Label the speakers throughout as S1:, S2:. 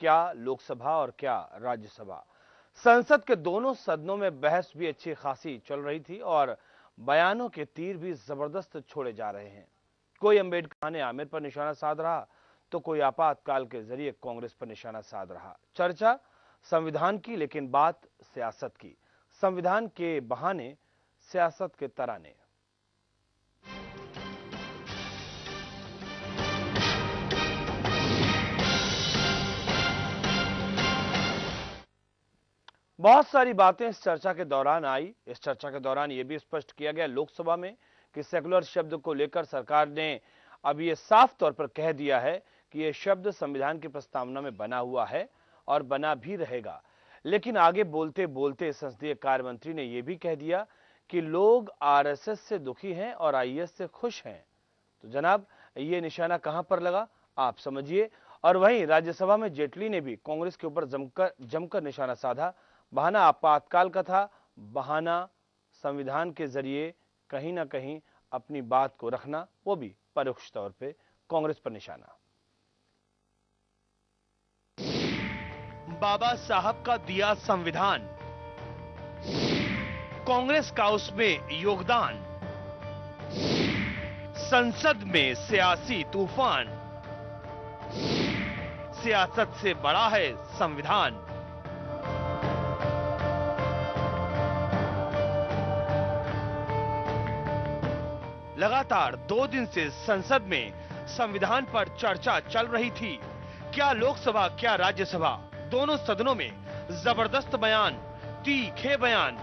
S1: क्या लोकसभा और क्या राज्यसभा। संसद के दोनों सदनों में बहस भी अच्छी खासी चल रही थी और बयानों के तीर भी जबरदस्त छोड़े जा रहे हैं। कोई अंबेडकर ने आमिर पर निशाना साध रहा तो कोई आपातकाल के जरिए कांग्रेस पर निशाना साध रहा। चर्चा संविधान की, लेकिन बात सियासत की। संविधान के बहाने सियासत के तराने। बहुत सारी बातें इस चर्चा के दौरान आई। इस चर्चा के दौरान यह भी स्पष्ट किया गया लोकसभा में कि सेकुलर शब्द को लेकर सरकार ने अब यह साफ तौर पर कह दिया है कि यह शब्द संविधान की प्रस्तावना में बना हुआ है और बना भी रहेगा। लेकिन आगे बोलते बोलते संसदीय कार्य मंत्री ने यह भी कह दिया कि लोग आरएसएस से दुखी हैं और आईएस से खुश हैं। तो जनाब, यह निशाना कहां पर लगा, आप समझिए। और वहीं राज्यसभा में जेटली ने भी कांग्रेस के ऊपर जमकर निशाना साधा। बहाना आपातकाल का था, बहाना संविधान के जरिए कहीं ना कहीं अपनी बात को रखना, वो भी परोक्ष तौर पे कांग्रेस पर निशाना। बाबा साहब का दिया संविधान, कांग्रेस का उसमें योगदान, संसद में सियासी तूफान, सियासत से बड़ा है संविधान। लगातार 2 दिन से संसद में संविधान पर चर्चा चल रही थी। क्या लोकसभा क्या राज्यसभा, दोनों सदनों में जबरदस्त बयान, तीखे बयान,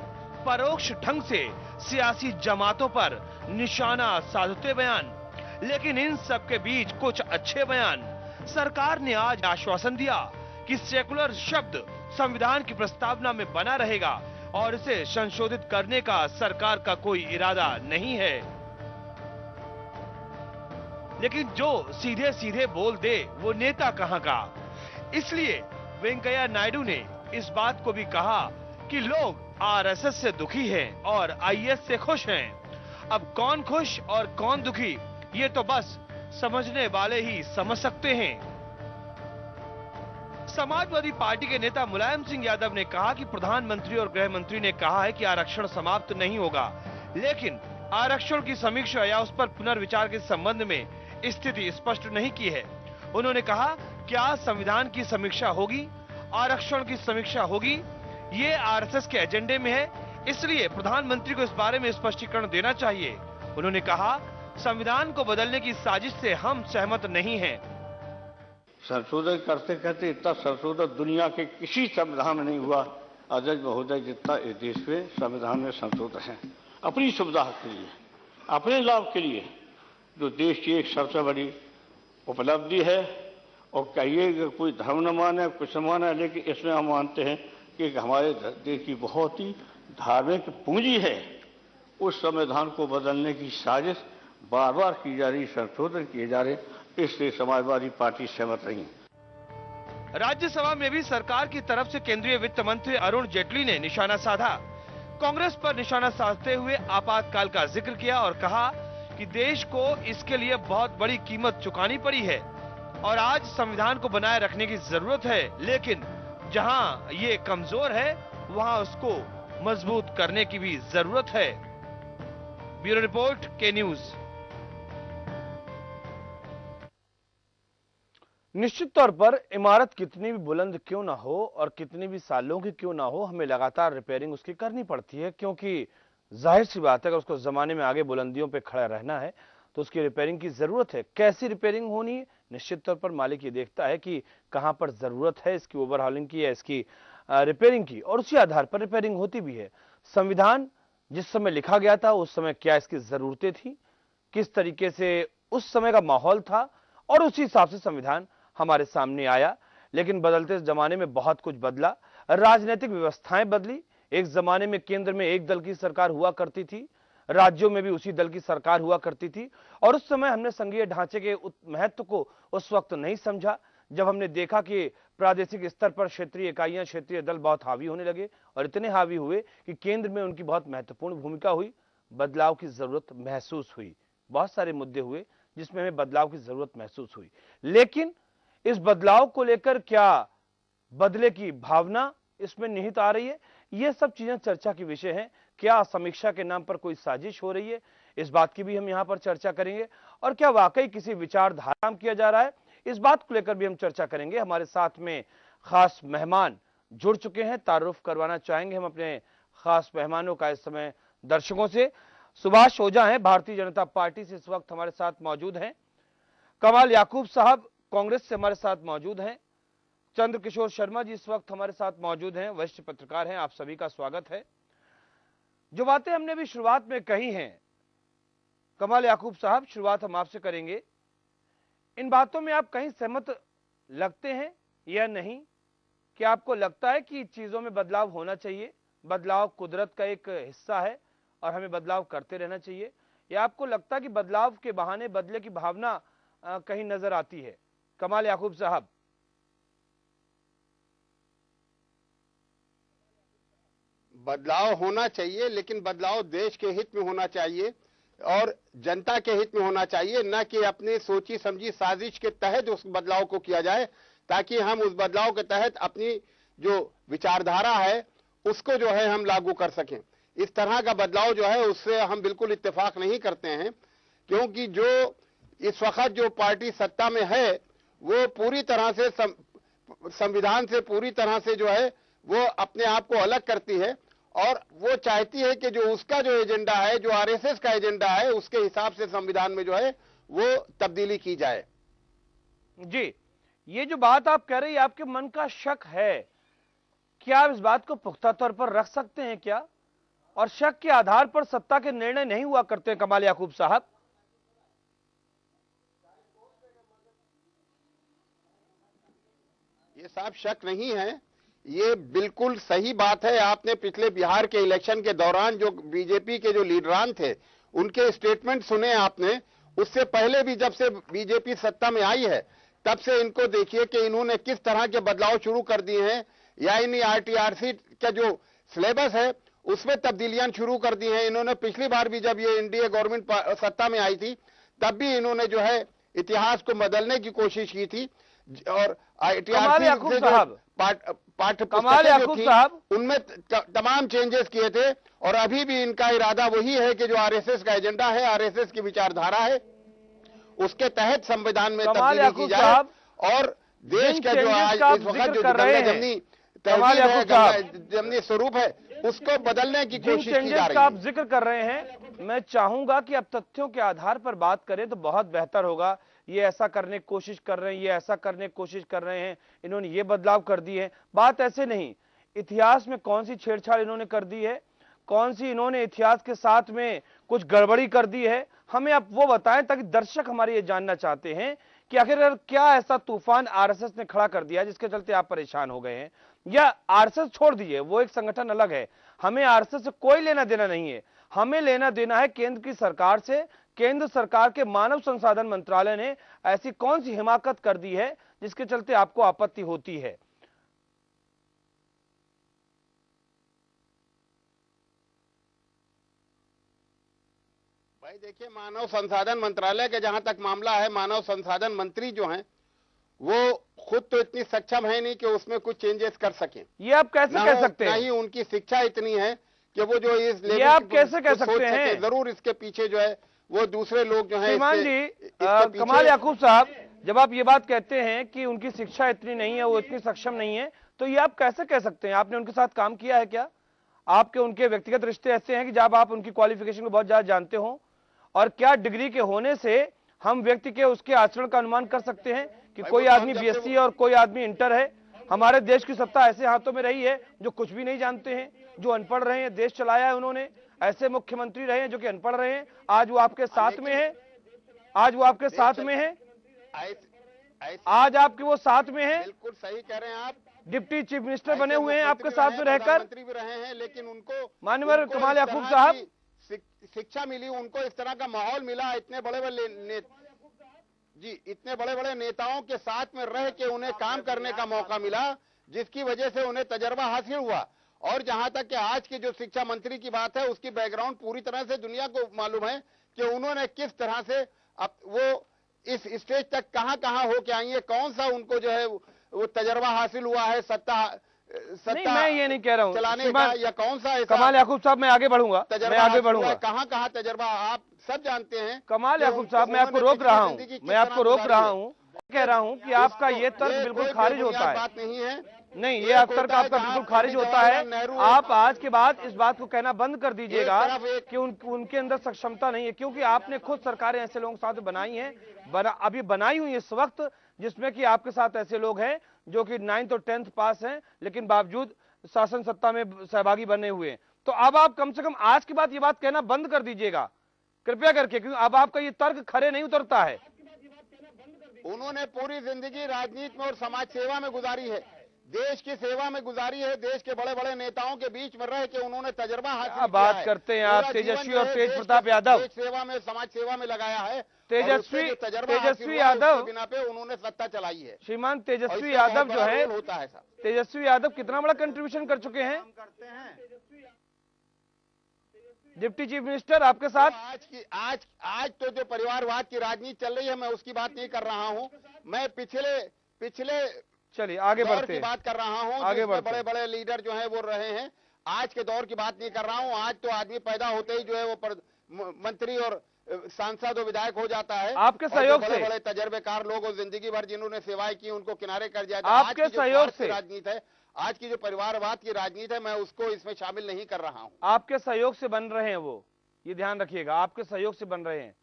S1: परोक्ष ढंग से सियासी जमातों पर निशाना साधते बयान। लेकिन इन सब के बीच कुछ अच्छे बयान। सरकार ने आज आश्वासन दिया कि सेकुलर शब्द संविधान की प्रस्तावना में बना रहेगा और इसे संशोधित करने का सरकार का कोई इरादा नहीं है। लेकिन जो सीधे सीधे बोल दे वो नेता कहां का। इसलिए वेंकैया नायडू ने इस बात को भी कहा कि लोग आरएसएस से दुखी हैं और आईएस से खुश हैं। अब कौन खुश और कौन दुखी, ये तो बस समझने वाले ही समझ सकते हैं। समाजवादी पार्टी के नेता मुलायम सिंह यादव ने कहा कि प्रधानमंत्री और गृह मंत्री ने कहा है कि आरक्षण समाप्त नहीं होगा, लेकिन आरक्षण की समीक्षा या उस पर पुनर्विचार के संबंध में स्थिति स्पष्ट नहीं की है। उन्होंने कहा, क्या संविधान की समीक्षा होगी, आरक्षण की समीक्षा होगी, ये आरएसएस के एजेंडे में है, इसलिए प्रधानमंत्री को इस बारे में स्पष्टीकरण देना चाहिए। उन्होंने कहा, संविधान को बदलने की साजिश से हम सहमत नहीं हैं।
S2: संशोधन करते करते इतना संशोधन दुनिया के किसी संविधान में नहीं हुआ अध्यक्ष महोदय जितना इस देश में संविधान में संशोधन है। अपनी सुविधा के लिए, अपने लाभ के लिए, जो देश की एक सबसे बड़ी उपलब्धि है। और कहिए कोई धर्म न माने, कुछ न माने, लेकिन इसमें हम मानते हैं कि हमारे देश की बहुत ही धार्मिक पूंजी है। उस संविधान को बदलने की साजिश बार बार की जा रही, संशोधन किए जा रहे, इसलिए समाजवादी पार्टी सहमत नहीं।
S1: राज्यसभा में भी सरकार की तरफ से केंद्रीय वित्त मंत्री अरुण जेटली ने निशाना साधा। कांग्रेस पर निशाना साधते हुए आपातकाल का जिक्र किया और कहा कि देश को इसके लिए बहुत बड़ी कीमत चुकानी पड़ी है और आज संविधान को बनाए रखने की जरूरत है, लेकिन जहां ये कमजोर है वहां उसको मजबूत करने की भी जरूरत है। ब्यूरो रिपोर्ट, के न्यूज। निश्चित तौर पर इमारत कितनी भी बुलंद क्यों ना हो और कितनी भी सालों की क्यों ना हो, हमें लगातार रिपेयरिंग उसकी करनी पड़ती है, क्योंकि जाहिर सी बात है अगर उसको जमाने में आगे बुलंदियों पे खड़ा रहना है तो उसकी रिपेयरिंग की जरूरत है। कैसी रिपेयरिंग होनी है, निश्चित तौर पर मालिक ये देखता है कि कहां पर जरूरत है इसकी ओवरहॉलिंग की या इसकी रिपेयरिंग की, और उसी आधार पर रिपेयरिंग होती भी है। संविधान जिस समय लिखा गया था उस समय क्या इसकी जरूरतें थी, किस तरीके से उस समय का माहौल था, और उसी हिसाब से संविधान हमारे सामने आया। लेकिन बदलते जमाने में बहुत कुछ बदला, राजनीतिक व्यवस्थाएं बदली। एक जमाने में केंद्र में एक दल की सरकार हुआ करती थी, राज्यों में भी उसी दल की सरकार हुआ करती थी, और उस समय हमने संघीय ढांचे के महत्व को उस वक्त नहीं समझा जब हमने देखा कि प्रादेशिक स्तर पर क्षेत्रीय इकाइयां, क्षेत्रीय दल बहुत हावी होने लगे और इतने हावी हुए कि केंद्र में उनकी बहुत महत्वपूर्ण भूमिका हुई। बदलाव की जरूरत महसूस हुई, बहुत सारे मुद्दे हुए जिसमें हमें बदलाव की जरूरत महसूस हुई। लेकिन इस बदलाव को लेकर क्या बदले की भावना इसमें निहित आ रही है। ये सब चीजें चर्चा की विषय हैं। क्या समीक्षा के नाम पर कोई साजिश हो रही है, इस बात की भी हम यहां पर चर्चा करेंगे। और क्या वाकई किसी विचारधारा में किया जा रहा है, इस बात को लेकर भी हम चर्चा करेंगे। हमारे साथ में खास मेहमान जुड़ चुके हैं, तारुफ करवाना चाहेंगे हम अपने खास मेहमानों का इस समय दर्शकों से। सुभाष ओझा हैं, भारतीय जनता पार्टी से इस वक्त हमारे साथ मौजूद हैं। कमाल याकूब साहब कांग्रेस से हमारे साथ मौजूद हैं। चंद्रकिशोर शर्मा जी इस वक्त हमारे साथ मौजूद हैं, वरिष्ठ पत्रकार हैं। आप सभी का स्वागत है। जो बातें हमने भी शुरुआत में कही हैं, कमाल याकूब साहब शुरुआत हम आपसे करेंगे। इन बातों में आप कहीं सहमत लगते हैं या नहीं? क्या आपको लगता है कि चीजों में बदलाव होना चाहिए, बदलाव कुदरत का एक हिस्सा है और हमें बदलाव करते रहना चाहिए, या आपको लगता है कि बदलाव के बहाने बदले की भावना कहीं नजर आती है? कमाल याकूब साहब।
S3: बदलाव होना चाहिए, लेकिन बदलाव देश के हित में होना चाहिए और जनता के हित में होना चाहिए, न कि अपनी सोची समझी साजिश के तहत उस बदलाव को किया जाए, ताकि हम उस बदलाव के तहत अपनी जो विचारधारा है उसको जो है हम लागू कर सकें। इस तरह का बदलाव जो है उससे हम बिल्कुल इत्तेफाक नहीं करते हैं, क्योंकि जो इस वक्त जो पार्टी सत्ता में है वो पूरी तरह से संविधान से पूरी तरह से जो है वो अपने आप को अलग करती है और वो चाहती है कि जो उसका जो एजेंडा है, जो आरएसएस का एजेंडा है, उसके हिसाब से संविधान में जो है वो तब्दीली की जाए।
S1: जी, ये जो बात आप कह रहे हैं, आपके मन का शक है, क्या आप इस बात को पुख्ता तौर पर रख सकते हैं क्या? और शक के आधार पर सत्ता के निर्णय नहीं हुआ करते हैं कमाल याकूब साहब?
S3: ये साफ शक नहीं है, ये बिल्कुल सही बात है। आपने पिछले बिहार के इलेक्शन के दौरान जो बीजेपी के जो लीडरान थे उनके स्टेटमेंट सुने आपने। उससे पहले भी जब से बीजेपी सत्ता में आई है तब से इनको देखिए कि इन्होंने किस तरह के बदलाव शुरू कर दिए हैं, या इन आरटीआरसी का जो सिलेबस है उसमें तब्दीलियां शुरू कर दी हैं। इन्होंने पिछली बार भी जब ये एनडीए गवर्नमेंट सत्ता में आई थी तब भी इन्होंने जो है इतिहास को बदलने की कोशिश की थी और आरटीआरसी से जो पाठ्य पुस्तकें उनमें तमाम चेंजेस किए थे और अभी भी इनका इरादा वही है कि जो आरएसएस का एजेंडा है, आरएसएस की विचारधारा है, उसके तहत संविधान में तब्दीली की जाए और देश का जो आज इस वक्त जो जमनी तहजीब है, जमनी स्वरूप है, उसको बदलने की कोशिश की जा रही है।
S1: आप जिक्र कर रहे हैं, मैं चाहूंगा कि अब तथ्यों के आधार पर बात करें तो बहुत बेहतर होगा। ये ऐसा करने की कोशिश कर रहे हैं, ये ऐसा करने की कोशिश कर रहे हैं, इन्होंने ये बदलाव कर दिए हैं। बात ऐसे नहीं, इतिहास में कौन सी छेड़छाड़ इन्होंने कर दी है, कौन सी इन्होंने इतिहास के साथ में कुछ गड़बड़ी कर दी है, हमें आप वो बताएं, ताकि दर्शक हमारे ये जानना चाहते हैं कि आखिर क्या ऐसा तूफान आरएसएस ने खड़ा कर दिया जिसके चलते आप परेशान हो गए हैं। या आरएसएस छोड़ दीजिए, वो एक संगठन अलग है, हमें आरएसएस से कोई लेना देना नहीं है। हमें लेना देना है केंद्र की सरकार से। केंद्र सरकार के मानव संसाधन मंत्रालय ने ऐसी कौन सी हिमाकत कर दी है जिसके चलते आपको आपत्ति होती है?
S3: भाई देखिए, मानव संसाधन मंत्रालय के जहां तक मामला है, मानव संसाधन मंत्री जो हैं वो खुद तो इतनी सक्षम है नहीं कि उसमें कुछ चेंजेस कर सकें।
S1: ये आप कैसे कह सकते हैं?
S3: नहीं, उनकी शिक्षा इतनी है कि वो जो इस
S1: लेवल आप कैसे कह सकते हैं?
S3: जरूर इसके पीछे जो है वो दूसरे लोग जो है।
S1: श्रीमान जी, कमाल याकूब साहब, जब आप ये बात कहते हैं कि उनकी शिक्षा इतनी नहीं है, वो इतनी सक्षम नहीं है, तो ये आप कैसे कह सकते हैं? आपने उनके साथ काम किया है क्या? आपके उनके व्यक्तिगत रिश्ते ऐसे हैं कि जब आप उनकी क्वालिफिकेशन को बहुत ज्यादा जानते हो? और क्या डिग्री के होने से हम व्यक्ति के उसके आचरण का अनुमान कर सकते हैं कि कोई आदमी बीएससी और कोई आदमी इंटर है? हमारे देश की सत्ता ऐसे हाथों में रही है जो कुछ भी नहीं जानते हैं, जो अनपढ़ रहे हैं, देश चलाया है उन्होंने। ऐसे मुख्यमंत्री रहे हैं जो कि अनपढ़ रहे हैं, आज वो आपके साथ में है, आज वो आपके साथ में है, आज आपके वो साथ में है।
S3: बिल्कुल सही कह रहे हैं आप।
S1: डिप्टी चीफ मिनिस्टर बने हुए हैं आपके साथ में रहकर,
S3: मंत्री भी रहे हैं, लेकिन उनको
S1: माननीय कमाल याकूब साहब
S3: शिक्षा मिली, उनको इस तरह का माहौल मिला, इतने बड़े बड़े नेताओं के साथ में रह के उन्हें काम करने का मौका मिला, जिसकी वजह से उन्हें तजर्बा हासिल हुआ। और जहां तक कि आज की जो शिक्षा मंत्री की बात है, उसकी बैकग्राउंड पूरी तरह से दुनिया को मालूम है कि उन्होंने किस तरह से वो इस स्टेज तक कहां कहां होके आई है, कौन सा उनको जो है वो तजर्बा हासिल हुआ है सत्ता
S1: नहीं, मैं ये नहीं कह रहा हूँ
S3: चलाने का, या कौन सा ऐसा
S1: कमाल याकूब साहब, मैं आगे बढ़ूंगा, मैं आगे बढ़ूंगा।
S3: कहाँ कहाँ तजर्बा आप सब जानते हैं।
S1: कमाल याकूब साहब, मैं आपको रोक रहा हूँ, मैं आपको रोक रहा हूँ, कह रहा हूँ कि आपका ये तर्क बिल्कुल खारिज होता है।
S3: बात नहीं है,
S1: नहीं, ये तर्क आपका बिल्कुल खारिज होता है। आप आज के बाद इस बात को कहना बंद कर दीजिएगा कि उनके अंदर सक्षमता नहीं है, क्योंकि आपने खुद सरकारें ऐसे लोगों के साथ बनाई हैं, अभी बनाई हुई इस वक्त, जिसमें कि आपके साथ ऐसे लोग हैं जो कि 9th और 10th पास हैं, लेकिन बावजूद शासन सत्ता में सहभागी बने हुए हैं। तो अब आप कम से कम आज के बाद ये बात कहना बंद कर दीजिएगा कृपया करके, क्योंकि अब आपका ये तर्क खरे नहीं उतरता है।
S3: उन्होंने पूरी जिंदगी राजनीति में और समाज सेवा में गुजारी है, देश की सेवा में गुजारी है, देश के बड़े बड़े नेताओं के बीच में रह के उन्होंने तजर्बा हासिल किया है।
S1: बात करते हैं आप तेजस्वी और तेज प्रताप यादव,
S3: देश सेवा में समाज सेवा में लगाया है।
S1: तेजस्वी यादव
S3: बिना पे उन्होंने सत्ता चलाई है।
S1: श्रीमान तेजस्वी यादव जो है,
S3: होता है साहब,
S1: तेजस्वी यादव कितना बड़ा कंट्रीब्यूशन कर चुके हैं डिप्टी चीफ मिनिस्टर आपके साथ।
S3: आज तो जो परिवारवाद की राजनीति चल रही है, मैं उसकी बात नहीं कर रहा हूं, मैं पिछले
S1: चलिए आगे बढ़ते हैं,
S3: बात कर रहा हूं,
S1: आगे बढ़ते
S3: बड़े बड़े लीडर जो हैं वो रहे हैं। आज के दौर की बात नहीं कर रहा हूं। आज तो आदमी पैदा होते ही जो है वो मंत्री और सांसद और विधायक हो जाता है।
S1: आपके सहयोग से
S3: बड़े तजर्बेकार लोग और जिंदगी भर जिन्होंने सेवाएं की उनको किनारे कर दिया।
S1: आपके सहयोग से
S3: राजनीति है, आज की जो परिवारवाद की राजनीति है, मैं उसको इसमें शामिल नहीं कर रहा हूं।
S1: आपके सहयोग से बन रहे हैं वो, ये ध्यान रखिएगा, आपके सहयोग से बन रहे हैं,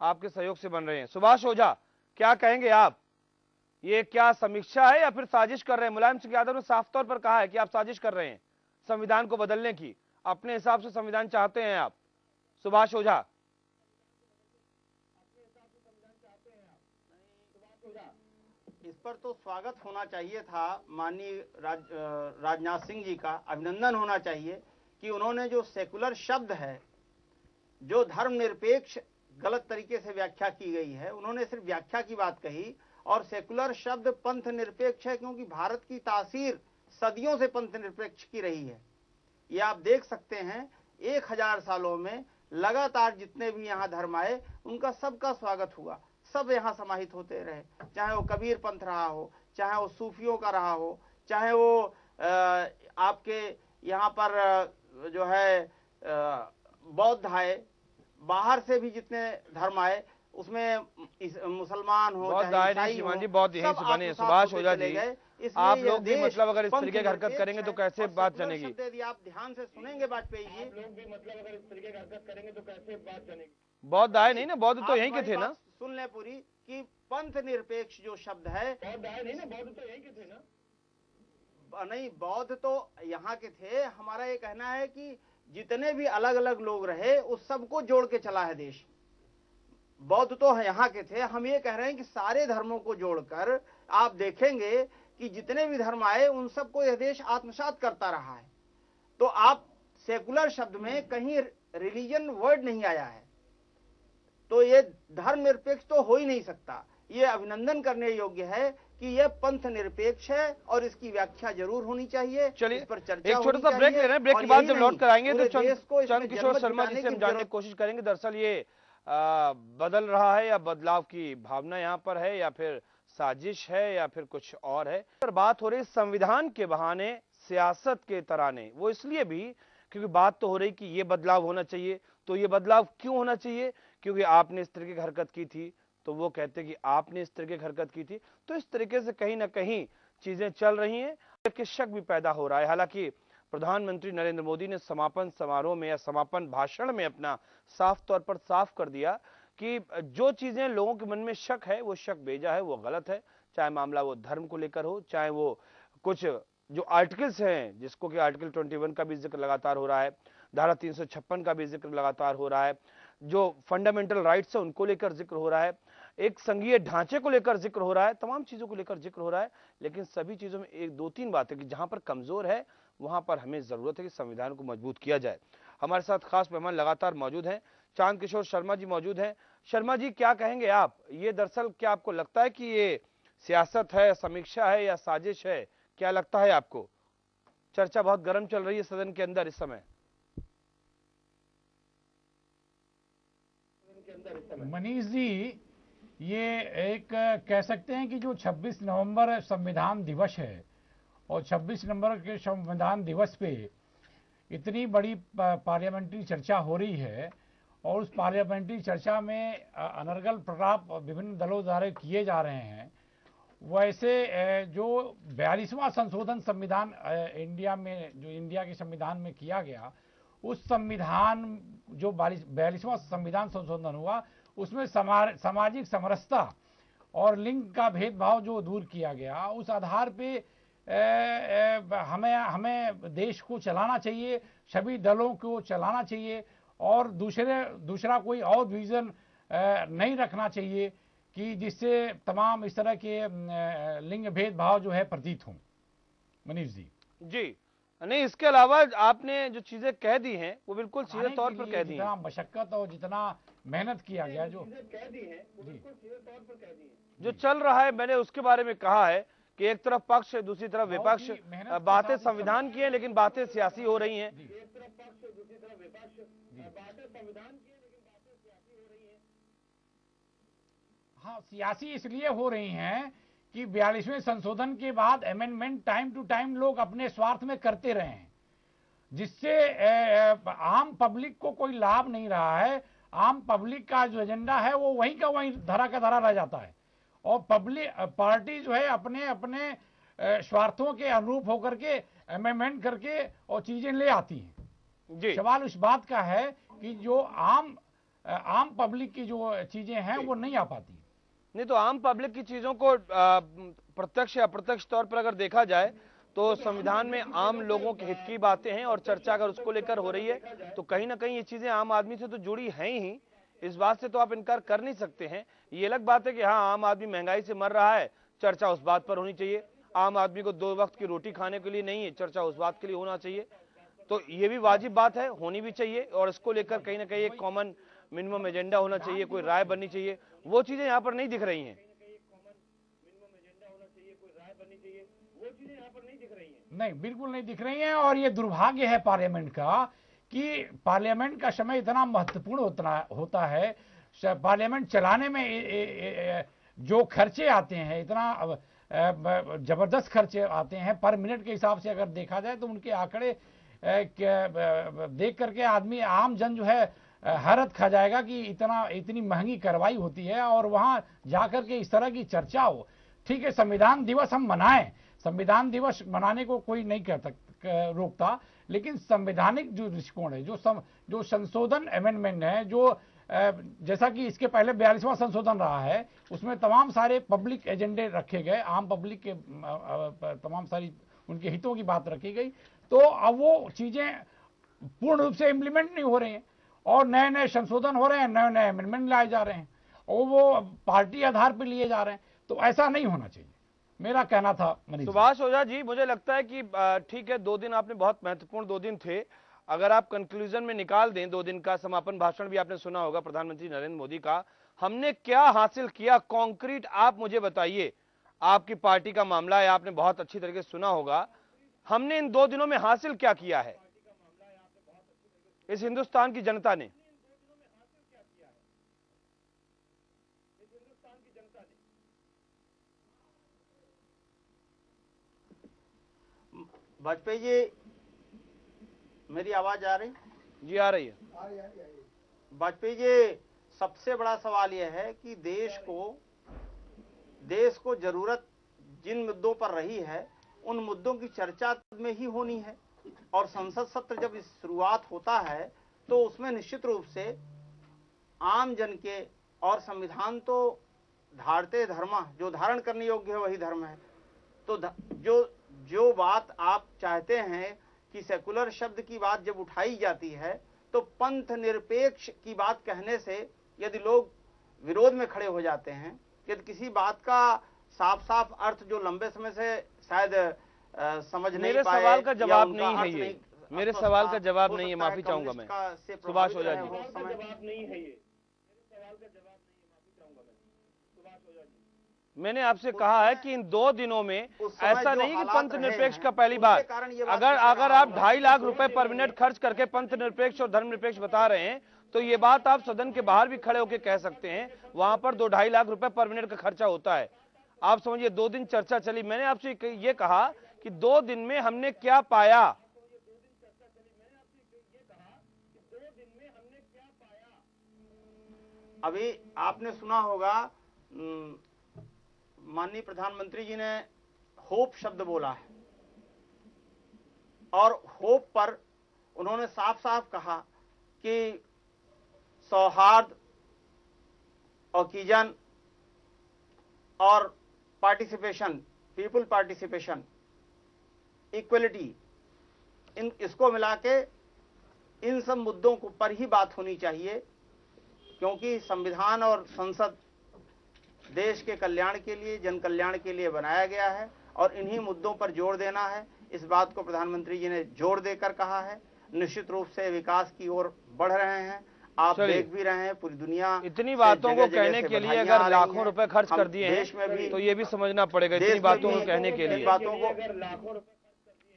S1: आपके सहयोग से बन रहे हैं। सुभाष ओझा, क्या कहेंगे आप, ये क्या समीक्षा है या फिर साजिश कर रहे हैं? मुलायम सिंह यादव ने साफ तौर पर कहा है कि आप साजिश कर रहे हैं संविधान को बदलने की, अपने हिसाब से संविधान चाहते हैं आप। सुभाष ओझा,
S4: इस पर तो स्वागत होना चाहिए था माननीय राजनाथ सिंह जी का, अभिनंदन होना चाहिए कि उन्होंने जो सेकुलर शब्द है, जो धर्मनिरपेक्ष गलत तरीके से व्याख्या की गई है, उन्होंने सिर्फ व्याख्या की बात कही, और सेकुलर शब्द पंथ निरपेक्ष है, क्योंकि भारत की तासीर सदियों से पंथ निरपेक्ष की रही है। ये आप देख सकते हैं 1000 सालों में लगातार जितने भी यहाँ धर्म आए उनका सबका स्वागत हुआ, सब यहाँ समाहित होते रहे, चाहे वो कबीर पंथ रहा हो, चाहे वो सूफियों का रहा हो, चाहे वो आपके यहाँ पर जो है बौद्ध आए, बाहर से भी जितने धर्म आए उसमें मुसलमान हो चाहे ईसाई हो,
S1: जी बहुत यहीं से बने। सुभाष ओझा जी, आप लोग भी मतलब अगर इस तरीके की हरकत करेंगे तो कैसे बात चलेगी?
S4: यदि आप ध्यान से सुनेंगे वाजपेयी जी, आप लोग भी मतलब अगर इस तरीके की हरकत करेंगे तो कैसे बात चलेगी?
S1: बौद्ध आए नहीं ना, बौद्ध तो यहीं के थे ना।
S4: सुन ले पूरी कि पंथ निरपेक्ष जो शब्द है,
S1: बौद्ध आए नहीं ना, बौद्ध तो यहीं के थे ना।
S4: नहीं, बौद्ध तो यहाँ के थे। हमारा ये कहना है कि जितने भी अलग अलग लोग रहे उस सबको जोड़ के चला है देश। बौद्ध तो यहाँ के थे, हम ये कह रहे हैं कि सारे धर्मों को जोड़कर आप देखेंगे कि जितने भी धर्म आए उन सबको यह देश आत्मसात करता रहा है। तो आप सेकुलर शब्द में कहीं रिलीजन वर्ड नहीं आया है, तो ये धर्मनिरपेक्ष तो हो ही नहीं सकता। ये अभिनंदन करने योग्य है कि ये पंथ निरपेक्ष है और इसकी व्याख्या जरूर होनी चाहिए।
S1: चलिए
S4: इस पर चर्चा
S1: एक छोटा सा ब्रेक ले रहे हैं, ब्रेक के बाद जब लौट कर आएंगे तो चंद किशोर शर्मा जी से हम जानने की कोशिश करेंगे दरअसल ये बदल रहा है या बदलाव की भावना यहाँ पर है या फिर साजिश है या फिर कुछ और है। पर बात हो रही संविधान के बहाने सियासत के तराने, वो इसलिए भी क्योंकि बात तो हो रही कि ये बदलाव होना चाहिए। तो ये बदलाव क्यों होना चाहिए? क्योंकि आपने इस तरीके की हरकत की थी, तो वो कहते कि आपने इस तरीके की हरकत की थी। तो इस तरीके से कहीं ना कहीं चीजें चल रही हैं, कि शक भी पैदा हो रहा है। हालांकि प्रधानमंत्री नरेंद्र मोदी ने समापन समारोह में या समापन भाषण में अपना साफ तौर पर साफ कर दिया कि जो चीजें लोगों के मन में शक है वो शक बेजा है, वो गलत है। चाहे मामला वो धर्म को लेकर हो, चाहे वो कुछ जो आर्टिकल्स हैं, जिसको कि आर्टिकल 21 का भी जिक्र लगातार हो रहा है, धारा 356 का भी जिक्र लगातार हो रहा है, जो फंडामेंटल राइट्स है उनको लेकर जिक्र हो रहा है, एक संघीय ढांचे को लेकर जिक्र हो रहा है, तमाम चीजों को लेकर जिक्र हो रहा है। लेकिन सभी चीजों में एक दो तीन बातें कि जहां पर कमजोर है वहां पर हमें जरूरत है कि संविधान को मजबूत किया जाए। हमारे साथ खास मेहमान लगातार मौजूद हैं, चांद किशोर शर्मा जी मौजूद हैं। शर्मा जी, क्या कहेंगे आप? ये दरअसल क्या आपको लगता है कि ये सियासत है, समीक्षा है या साजिश है? क्या लगता है आपको? चर्चा बहुत गर्म चल रही है सदन के अंदर इस समय।
S5: मनीष जी, ये एक कह सकते हैं कि जो 26 नवंबर संविधान दिवस है और 26 नवंबर के संविधान दिवस पे इतनी बड़ी पार्लियामेंट्री चर्चा हो रही है और उस पार्लियामेंट्री चर्चा में अनर्गल प्रताप विभिन्न दलों द्वारा किए जा रहे हैं, वैसे जो 42वां संशोधन संविधान इंडिया में जो इंडिया के संविधान में किया गया, उस संविधान जो 42वां संविधान संशोधन हुआ उसमें सामाजिक समरसता और लिंग का भेदभाव जो दूर किया गया, उस आधार पे हमें देश को चलाना चाहिए, सभी दलों को चलाना चाहिए और दूसरा कोई और विजन नहीं रखना चाहिए कि जिससे तमाम इस तरह के लिंग भेदभाव जो है प्रतीत हों। मनीष जी
S1: नहीं, इसके अलावा आपने जो चीजें कह दी हैं वो बिल्कुल सीधे तौर पर कह दी हैं।
S5: जितना मशक्कत और जितना मेहनत किया गया जो
S1: चल रहा है, मैंने उसके बारे में कहा है कि एक तरफ पक्ष दूसरी तरफ विपक्ष, बातें संविधान की हैं लेकिन बातें सियासी हो रही हैं।
S5: हाँ, सियासी इसलिए हो रही हैं कि 42वें संशोधन के बाद अमेंडमेंट टाइम टू टाइम लोग अपने स्वार्थ में करते रहे हैं, जिससे आम पब्लिक को कोई लाभ नहीं रहा है। आम पब्लिक का जो एजेंडा है वो वहीं का वहीं धरा का धरा रह जाता है और पब्लिक पार्टी जो है अपने अपने स्वार्थों के अनुरूप होकर के अमेंडमेंट करके और चीजें ले आती हैं। सवाल उस बात का है कि जो आम पब्लिक की जो चीजें हैं वो नहीं आ पाती।
S1: नहीं तो आम पब्लिक की चीजों को प्रत्यक्ष या अप्रत्यक्ष तौर पर अगर देखा जाए तो संविधान में आम लोगों के हित की बातें हैं और चर्चा अगर उसको लेकर हो रही है तो कहीं ना कहीं ये चीजें आम आदमी से तो जुड़ी हैं ही, इस बात से तो आप इनकार कर नहीं सकते हैं। ये अलग बात है कि हाँ, आम आदमी महंगाई से मर रहा है, चर्चा उस बात पर होनी चाहिए। आम आदमी को 2 वक्त की रोटी खाने के लिए नहीं है, चर्चा उस बात के लिए होना चाहिए। तो ये भी वाजिब बात है, होनी भी चाहिए और इसको लेकर कहीं ना कहीं एक कॉमन मिनिमम एजेंडा होना चाहिए, कोई राय बननी चाहिए। वो चीजें यहाँ पर नहीं दिख रही हैं।
S5: नहीं, बिल्कुल नहीं दिख रही हैं और ये दुर्भाग्य है पार्लियामेंट का कि पार्लियामेंट का समय इतना महत्वपूर्ण होता है। पार्लियामेंट चलाने में जो खर्चे आते हैं, इतना जबरदस्त खर्चे आते हैं पर मिनट के हिसाब से अगर देखा जाए तो उनके आंकड़े देख करके आदमी आम जन जो है हैरत खा जाएगा कि इतनी महंगी कार्रवाई होती है और वहां जाकर के इस तरह की चर्चा हो। ठीक है, संविधान दिवस हम मनाएं, संविधान दिवस मनाने को कोई नहीं रोकता, लेकिन संवैधानिक जो दृष्टिकोण है, जो संशोधन अमेंडमेंट है, जो जैसा कि इसके पहले 42वां संशोधन रहा है, उसमें तमाम सारे पब्लिक एजेंडे रखे गए, आम पब्लिक के तमाम सारी उनके हितों की बात रखी गई। तो अब वो चीजें पूर्ण रूप से इम्प्लीमेंट नहीं हो रही हैं और नए नए संशोधन हो रहे हैं, नए नए अमेंडमेंट लाए जा रहे हैं और वो पार्टी आधार पर लिए जा रहे हैं। तो ऐसा नहीं होना चाहिए, मेरा कहना था।
S1: सुभाष ओझा जी, मुझे लगता है कि ठीक है, 2 दिन आपने बहुत महत्वपूर्ण 2 दिन थे, अगर आप कंक्लूजन में निकाल दें 2 दिन का समापन भाषण भी आपने सुना होगा प्रधानमंत्री नरेंद्र मोदी का, हमने क्या हासिल किया कॉन्क्रीट, आप मुझे बताइए। आपकी पार्टी का मामला है, आपने बहुत अच्छी तरीके से सुना होगा, हमने इन 2 दिनों में हासिल क्या किया है इस हिंदुस्तान की जनता ने?
S4: वाजपेयी जी, मेरी आवाज आ रही?
S1: जी आ रही है।
S4: वाजपेयी जी, सबसे बड़ा सवाल यह है कि देश को जरूरत जिन मुद्दों पर रही है उन मुद्दों की चर्चा में ही होनी है और संसद सत्र जब शुरुआत होता है तो उसमें निश्चित रूप से आम जन के और संविधान तो धारते धर्मा, जो धारण करने योग्य है वही धर्म है। तो जो बात आप चाहते हैं कि सेकुलर शब्द की बात जब उठाई जाती है तो पंथ निरपेक्ष की बात कहने से यदि लोग विरोध में खड़े हो जाते हैं, यदि किसी बात का साफ साफ अर्थ जो लंबे समय से शायद समझ नहीं पाए,
S1: मेरे सवाल का जवाब नहीं है ये, मेरे सवाल का जवाब नहीं है, माफी चाहूंगा मैं सुभाष ओझा जी। मैंने आपसे कहा है कि इन 2 दिनों में ऐसा नहीं कि पंथ निरपेक्ष का पहली बार, अगर आप 2.5 लाख रुपए पर मिनट खर्च करके पंथ निरपेक्ष और धर्म निरपेक्ष बता रहे हैं तो ये बात आप सदन के बाहर भी खड़े होकर कह सकते हैं। वहां पर 2-2.5 लाख रुपए पर मिनट का खर्चा होता है। आप समझिए 2 दिन चर्चा चली। मैंने आपसे ये कहा कि 2 दिन में हमने क्या पाया।
S4: अभी आपने सुना होगा माननीय प्रधानमंत्री जी ने होप शब्द बोला है, और होप पर उन्होंने साफ साफ कहा कि सौहार्द, ओकेजन और पार्टिसिपेशन, पीपल पार्टिसिपेशन, इक्वलिटी, इसको मिला के इन सब मुद्दों को पर ही बात होनी चाहिए, क्योंकि संविधान और संसद देश के कल्याण के लिए, जन कल्याण के लिए बनाया गया है और इन्हीं मुद्दों पर जोर देना है। इस बात को प्रधानमंत्री जी ने जोर देकर कहा है। निश्चित रूप से विकास की ओर बढ़ रहे हैं। आप देख भी रहे हैं पूरी दुनिया
S1: इतनी बातों को कहने के लिए अगर लाखों रुपए खर्च कर दिए हैं तो ये भी समझना पड़ेगा। इतनी बातों को कहने के लिए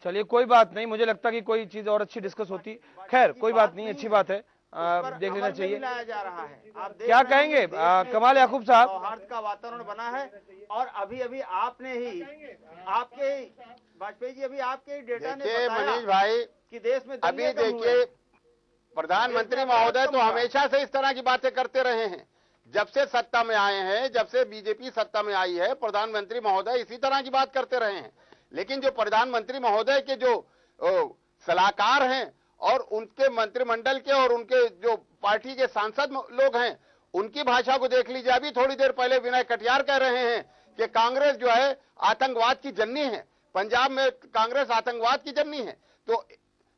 S1: चलिए कोई बात नहीं, मुझे लगता कि कोई चीज और अच्छी डिस्कस होती। खैर कोई बात नहीं, अच्छी बात है, देख लेना चाहिए।
S4: जा रहा है। आप
S1: क्या कहेंगे कमाल याकूब साहब?
S4: सौहार्द का वातावरण बना है और अभी अभी आपने ही, आपके वाजपेयी जी, अभी आपके डेटा ने बताया
S3: मनीष भाई
S4: कि देश में
S3: अभी देखिए प्रधानमंत्री महोदय तो हमेशा से इस तरह की बातें करते रहे हैं। जब से सत्ता में आए हैं, जब से बीजेपी सत्ता में आई है, प्रधानमंत्री महोदय इसी तरह की बात करते रहे हैं। लेकिन जो प्रधानमंत्री महोदय के जो सलाहकार हैं और उनके मंत्रिमंडल के और उनके जो पार्टी के सांसद लोग हैं, उनकी भाषा को देख लीजिए। अभी थोड़ी देर पहले विनय कटियार कह रहे हैं कि कांग्रेस जो है आतंकवाद की जननी है, पंजाब में कांग्रेस आतंकवाद की जननी है। तो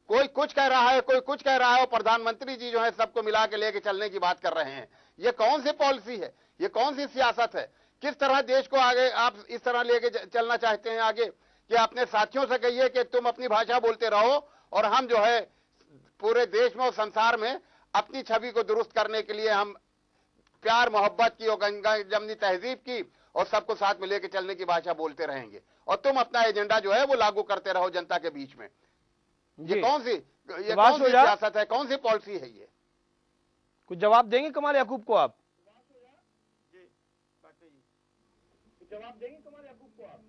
S3: कोई कुछ कह रहा है, कोई कुछ कह रहा है, और प्रधानमंत्री जी जो है सबको मिला के लेके चलने की बात कर रहे हैं। ये कौन सी पॉलिसी है? ये कौन सी सियासत है? किस तरह देश को आगे आप इस तरह लेके चलना चाहते हैं आगे कि अपने साथियों से कहिए कि तुम अपनी भाषा बोलते रहो और हम जो है पूरे देश में और संसार में अपनी छवि को दुरुस्त करने के लिए हम प्यार मोहब्बत की और गंगा जमनी तहजीब की और सबको साथ में लेके चलने की भाषा बोलते रहेंगे और तुम अपना एजेंडा जो है वो लागू करते रहो जनता के बीच में। ये कौन सी सियासत है? कौन सी पॉलिसी है? ये
S1: कुछ जवाब देंगे कमाल याकूब को आप?
S4: जवाब देंगे कमाल याकूब को आप?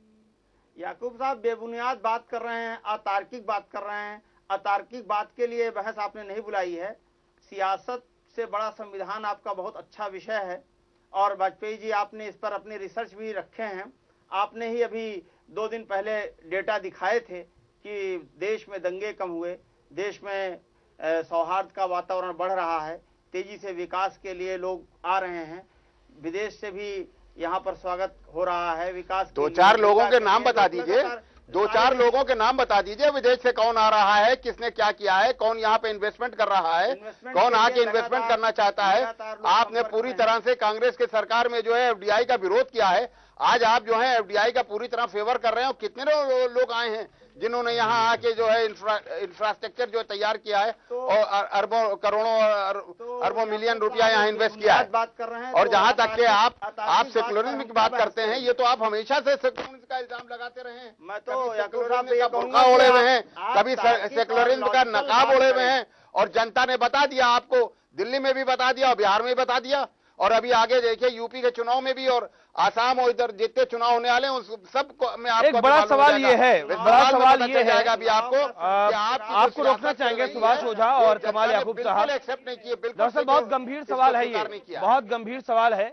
S4: याकूब साहब बेबुनियाद बात कर रहे हैं, अतार्किक बात कर रहे हैं। अतार्किक बात के लिए बहस आपने नहीं बुलाई है। सियासत से बड़ा संविधान आपका बहुत अच्छा विषय है और वाजपेयी जी आपने इस पर अपने रिसर्च भी रखे हैं। आपने ही अभी 2 दिन पहले डेटा दिखाए थे कि देश में दंगे कम हुए, देश में सौहार्द का वातावरण बढ़ रहा है, तेजी से विकास के लिए लोग आ रहे हैं, विदेश से भी यहाँ पर स्वागत हो रहा है। विकास
S3: 2-4 लोगों के नाम बता दीजिए, 2-4 लोगों के नाम बता दीजिए विदेश से कौन आ रहा है, किसने क्या किया है, कौन यहाँ पे इन्वेस्टमेंट कर रहा है, कौन आके इन्वेस्टमेंट करना चाहता है। आपने पूरी तरह से कांग्रेस के सरकार में जो है एफडीआई का विरोध किया है। आज आप जो है एफडीआई का पूरी तरह फेवर कर रहे हैं। कितने लोग आए हैं जिन्होंने यहाँ आके जो है इंफ्रास्ट्रक्चर जो तैयार किया है और अरबों करोड़ों अरबों मिलियन रुपया यहाँ इन्वेस्ट किया है।
S4: बात कर रहे हैं
S3: और जहाँ तक के आप सेकुलरिज्म की बात करते हैं, ये तो आप हमेशा से सेकुलरिज्म का इल्जाम लगाते रहे हैं।
S4: मैं तो
S3: बुर्का ओढ़े हुए हैं, कभी सेकुलरिज्म का नकाब ओढ़े हुए हैं और जनता ने बता दिया आपको, दिल्ली में भी बता दिया और बिहार में भी बता दिया और अभी आगे देखिए यूपी के चुनाव में भी और आसाम और इधर जितने चुनाव होने वाले हैं उस सब में आपको
S1: एक बड़ा सवाल ये है, बड़ा सवाल ये है
S3: अभी
S1: आपको रोकना चाहेंगे सुभाष ओझा और कमाल याकूब साहब।
S3: एक्सेप्ट नहीं किए।
S1: दरअसल बहुत गंभीर सवाल है ये, बहुत गंभीर सवाल है।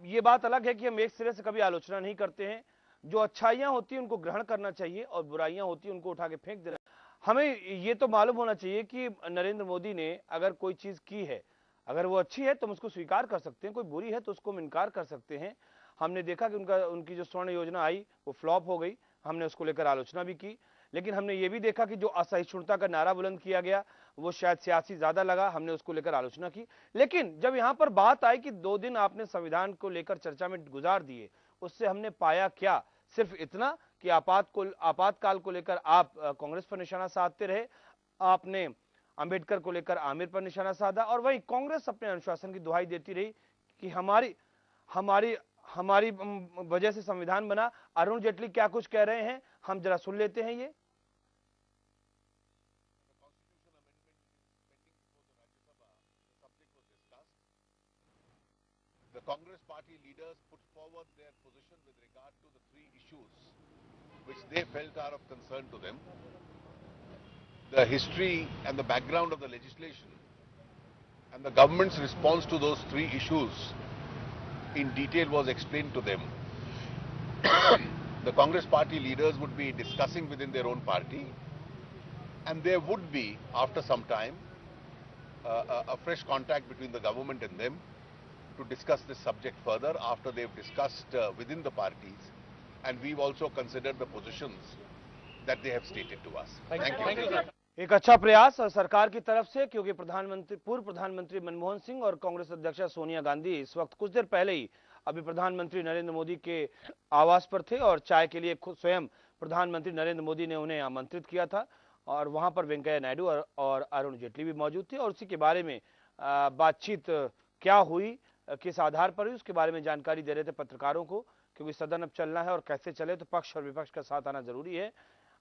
S1: ये बात अलग है कि हम एक सिरे से कभी आलोचना नहीं करते हैं। जो अच्छाइयां होती है उनको ग्रहण करना चाहिए और बुराइयां होती है उनको उठा के फेंक देना। हमें ये तो मालूम होना चाहिए कि नरेंद्र मोदी ने अगर कोई चीज की है, अगर वो अच्छी है तो हम उसको स्वीकार कर सकते हैं, कोई बुरी है तो उसको हम इनकार कर सकते हैं। हमने देखा कि उनकी जो स्वर्ण योजना आई वो फ्लॉप हो गई, हमने उसको लेकर आलोचना भी की। लेकिन हमने ये भी देखा कि जो असहिष्णुता का नारा बुलंद किया गया वो शायद सियासी ज्यादा लगा, हमने उसको लेकर आलोचना की। लेकिन जब यहाँ पर बात आई कि 2 दिन आपने संविधान को लेकर चर्चा में गुजार दिए, उससे हमने पाया क्या? सिर्फ इतना कि आपातकाल को लेकर आप कांग्रेस पर निशाना साधते रहे, आपने अंबेडकर को लेकर आमिर पर निशाना साधा और वहीं कांग्रेस अपने अनुशासन की दुहाई देती रही कि हमारी वजह से संविधान बना। अरुण जेटली क्या कुछ कह रहे हैं, हम जरा सुन लेते हैं। ये
S6: Congress party leaders put forward their position with regard to the three issues which they felt are of concern to them. The history and the background of the legislation and the government's response to those three issues in detail was explained to them. The Congress party leaders would be discussing within their own party, and there would be, after some time, a fresh contact between the government and them to discuss this subject further after they've discussed within the parties, and we've also considered the positions that they have stated to us. Thank you.
S1: एक अच्छा प्रयास सरकार की तरफ से, क्योंकि पूर्व प्रधानमंत्री मनमोहन सिंह और कांग्रेस अध्यक्षा सोनिया गांधी इस वक्त कुछ देर पहले ही अभी प्रधानमंत्री नरेंद्र मोदी के आवास पर थे और चाय के लिए खुद स्वयं प्रधानमंत्री नरेंद्र मोदी ने उन्हें आमंत्रित किया था और वहां पर वेंकैया नायडू और अरुण जेटली भी मौजूद थे और उसी के बारे में बातचीत क्या हुई, किस आधार पर हुई, उसके बारे में जानकारी दे रहे थे पत्रकारों को, क्योंकि सदन अब चलना है और कैसे चले तो पक्ष और विपक्ष का साथ आना जरूरी है।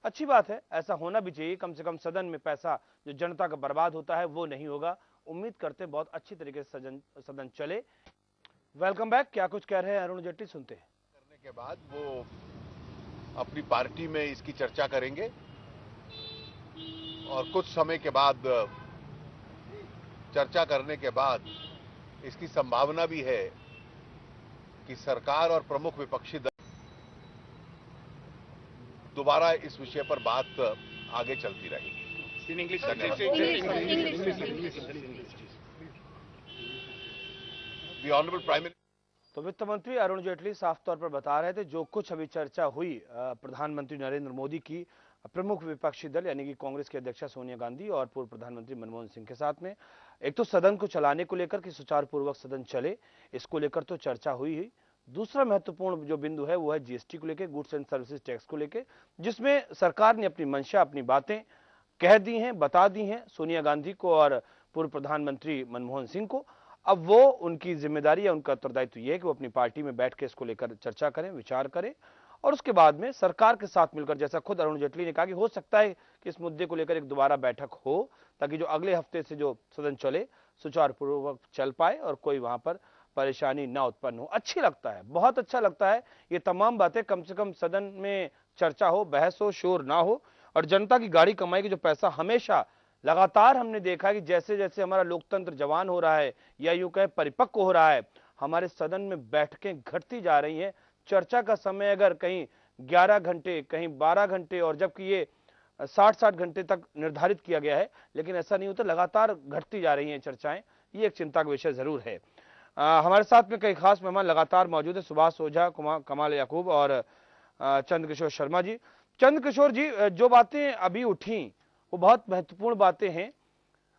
S1: अच्छी बात है, ऐसा होना भी चाहिए। कम से कम सदन में पैसा जो जनता का बर्बाद होता है वो नहीं होगा। उम्मीद करते हैं बहुत अच्छी तरीके से सदन चले। Welcome back. क्या कुछ कह रहे हैं अरुण जेटली, सुनते हैं।
S6: करने के बाद वो अपनी पार्टी में इसकी चर्चा करेंगे और कुछ समय के बाद चर्चा करने के बाद इसकी संभावना भी है कि सरकार और प्रमुख विपक्षी दल दोबारा इस विषय पर बात आगे चलती रहेगी। The Honorable Prime Minister।
S1: तो वित्त मंत्री अरुण जेटली साफ तौर पर बता रहे थे जो कुछ अभी चर्चा हुई प्रधानमंत्री नरेंद्र मोदी की प्रमुख विपक्षी दल यानी कि कांग्रेस की अध्यक्षा सोनिया गांधी और पूर्व प्रधानमंत्री मनमोहन सिंह के साथ में, एक तो सदन को चलाने को लेकर कि सुचारुपूर्वक सदन चले, इसको लेकर तो चर्चा हुई ही। दूसरा महत्वपूर्ण जो बिंदु है वो है जीएसटी को लेकर, गुड्स एंड सर्विसेज टैक्स को लेकर, जिसमें सरकार ने अपनी मंशा, अपनी बातें कह दी हैं, बता दी हैं सोनिया गांधी को और पूर्व प्रधानमंत्री मनमोहन सिंह को। अब वो उनकी जिम्मेदारी या उनका उत्तरदायित्व ये है कि वो अपनी पार्टी में बैठ के इसको लेकर चर्चा करें, विचार करें और उसके बाद में सरकार के साथ मिलकर, जैसा खुद अरुण जेटली ने कहा कि हो सकता है कि इस मुद्दे को लेकर एक दोबारा बैठक हो ताकि जो अगले हफ्ते से जो सदन चले सुचारुपूर्वक चल पाए और कोई वहां पर परेशानी ना उत्पन्न हो। अच्छी लगता है, बहुत अच्छा लगता है ये तमाम बातें, कम से कम सदन में चर्चा हो, बहस हो, शोर ना हो और जनता की गाड़ी कमाई की जो पैसा हमेशा लगातार हमने देखा कि जैसे जैसे हमारा लोकतंत्र जवान हो रहा है या यूं कहे परिपक्व हो रहा है, हमारे सदन में बैठकें घटती जा रही हैं। चर्चा का समय अगर कहीं 11 घंटे, कहीं 12 घंटे और जबकि ये 60-60 घंटे तक निर्धारित किया गया है, लेकिन ऐसा नहीं होता, लगातार घटती जा रही हैं चर्चाएं। ये एक चिंता का विषय जरूर है। हमारे साथ में कई खास मेहमान लगातार मौजूद है, सुभाष ओझा, कमाल याकूब और चंद्रकिशोर शर्मा जी। चंद्रकिशोर जी, जो बातें अभी उठी वो बहुत महत्वपूर्ण बातें हैं।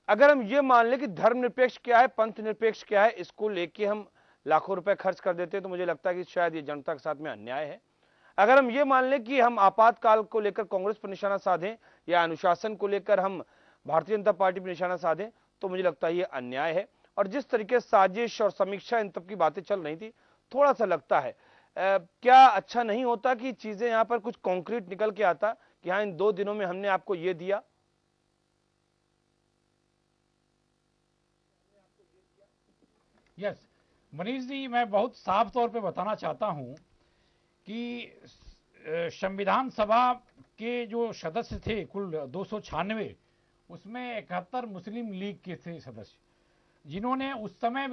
S1: अगर हम ये मान लें कि धर्मनिरपेक्ष क्या है, पंथ निरपेक्ष क्या है, इसको लेके हम लाखों रुपए खर्च कर देते हैं तो मुझे लगता है कि शायद ये जनता के साथ में अन्याय है। अगर हम ये मान लें कि हम आपातकाल को लेकर कांग्रेस पर निशाना साधें या अनुशासन को लेकर हम भारतीय जनता पार्टी पर निशाना साधें तो मुझे लगता है ये अन्याय है। और जिस तरीके से साजिश और समीक्षा इन तब की बातें चल रही थी, थोड़ा सा लगता है क्या अच्छा नहीं होता कि चीजें यहां पर कुछ कॉन्क्रीट निकल के आता कि हाँ इन 2 दिनों में हमने आपको ये दिया।
S5: यस मनीष जी, मैं बहुत साफ तौर पे बताना चाहता हूं कि संविधान सभा के जो सदस्य थे कुल 296, उसमें 71 मुस्लिम लीग के थे सदस्य, जिन्होंने उस समय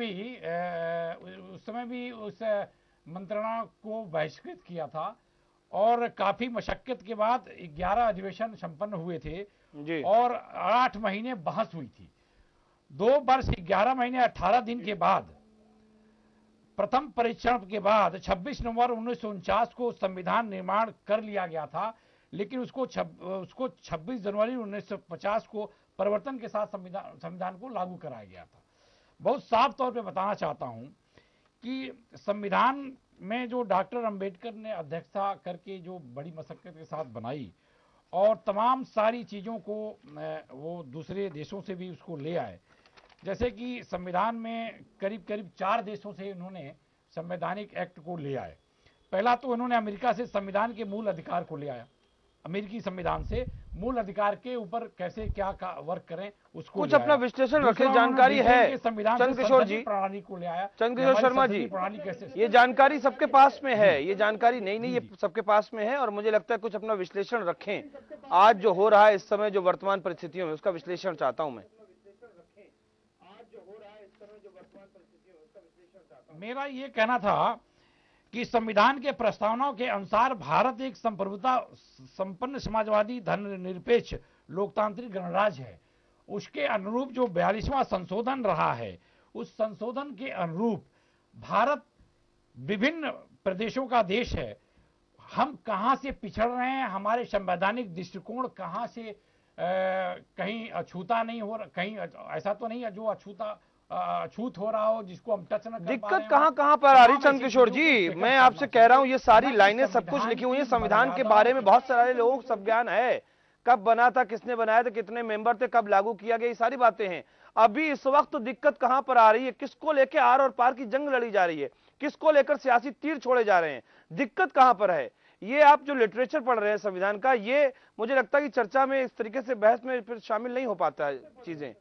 S5: भी उस मंत्रणा को बहिष्कृत किया था और काफी मशक्कत के बाद 11 अधिवेशन संपन्न हुए थे जी। और 8 महीने बहस हुई थी। 2 वर्ष 11 महीने 18 दिन के बाद प्रथम परीक्षण के बाद 26 नवंबर 1949 को संविधान निर्माण कर लिया गया था, लेकिन उसको 26 जनवरी 1950 को परिवर्तन के साथ संविधान को लागू कराया गया था। बहुत साफ तौर पे बताना चाहता हूं कि संविधान में जो डॉक्टर अंबेडकर ने अध्यक्षता करके जो बड़ी मशक्कत के साथ बनाई और तमाम सारी चीज़ों को वो दूसरे देशों से भी उसको ले आए, जैसे कि संविधान में करीब 4 देशों से उन्होंने संवैधानिक एक्ट को ले आए। पहला तो उन्होंने अमेरिका से संविधान के मूल अधिकार को ले आया अमेरिकी संविधान से मूल अधिकार के ऊपर कैसे क्या वर्क करें उसको
S1: कुछ
S5: ले
S1: अपना
S5: आया।
S1: विश्लेषण
S5: दूसरा,
S1: रखें,
S5: उन्होंने
S1: जानकारी
S5: ब्रिटेन
S1: है।
S5: के संविधान से
S1: चंद्रकिशोर
S5: संसदीय
S1: जी,
S5: प्रणाली को ले आया।
S1: चंद्रकिशोर
S5: हमारी
S1: शर्मा जी,
S5: संसदीय प्रणाली कैसे
S1: ये जानकारी सबके पास में है, ये जानकारी नई नहीं, ये सबके पास में है और मुझे लगता है कुछ अपना विश्लेषण रखें। आज जो हो रहा है इस समय, जो वर्तमान परिस्थितियों में, उसका विश्लेषण चाहता हूं मैं।
S5: मेरा ये कहना था कि संविधान के प्रस्तावनाओं के अनुसार भारत एक संप्रभुता संपन्न समाजवादी धर्मनिरपेक्ष लोकतांत्रिक गणराज्य है। उसके अनुरूप जो 42वां संशोधन रहा है, उस संशोधन के अनुरूप भारत विभिन्न प्रदेशों का देश है। हम कहां से पिछड़ रहे हैं, हमारे संवैधानिक दृष्टिकोण कहां से कहीं अछूता नहीं हो रहा, कहीं ऐसा तो नहीं है जो अछूत हो रहा हो जिसको हम टच न कर पा रहे
S1: दिक्कत
S5: हैं।
S1: कहां पर आ रही चंद्रकिशोर जी? मैं आपसे कह रहा हूं, ये सारी लाइनें सब कुछ लिखी हुई है संविधान के बारे में, बहुत सारे लोगों को सब ज्ञान है, कब बना था, किसने बनाया था, कितने मेंबर थे, कब लागू किया गया, ये सारी बातें हैं। अभी इस वक्त तो दिक्कत कहां पर आ रही है, किसको लेकर आर और पार की जंग लड़ी जा रही है, किसको लेकर सियासी तीर छोड़े जा रहे हैं, दिक्कत कहां पर है? ये आप जो लिटरेचर पढ़ रहे हैं संविधान का, ये मुझे लगता है कि चर्चा में इस तरीके से बहस में फिर शामिल नहीं हो पाता है चीजें।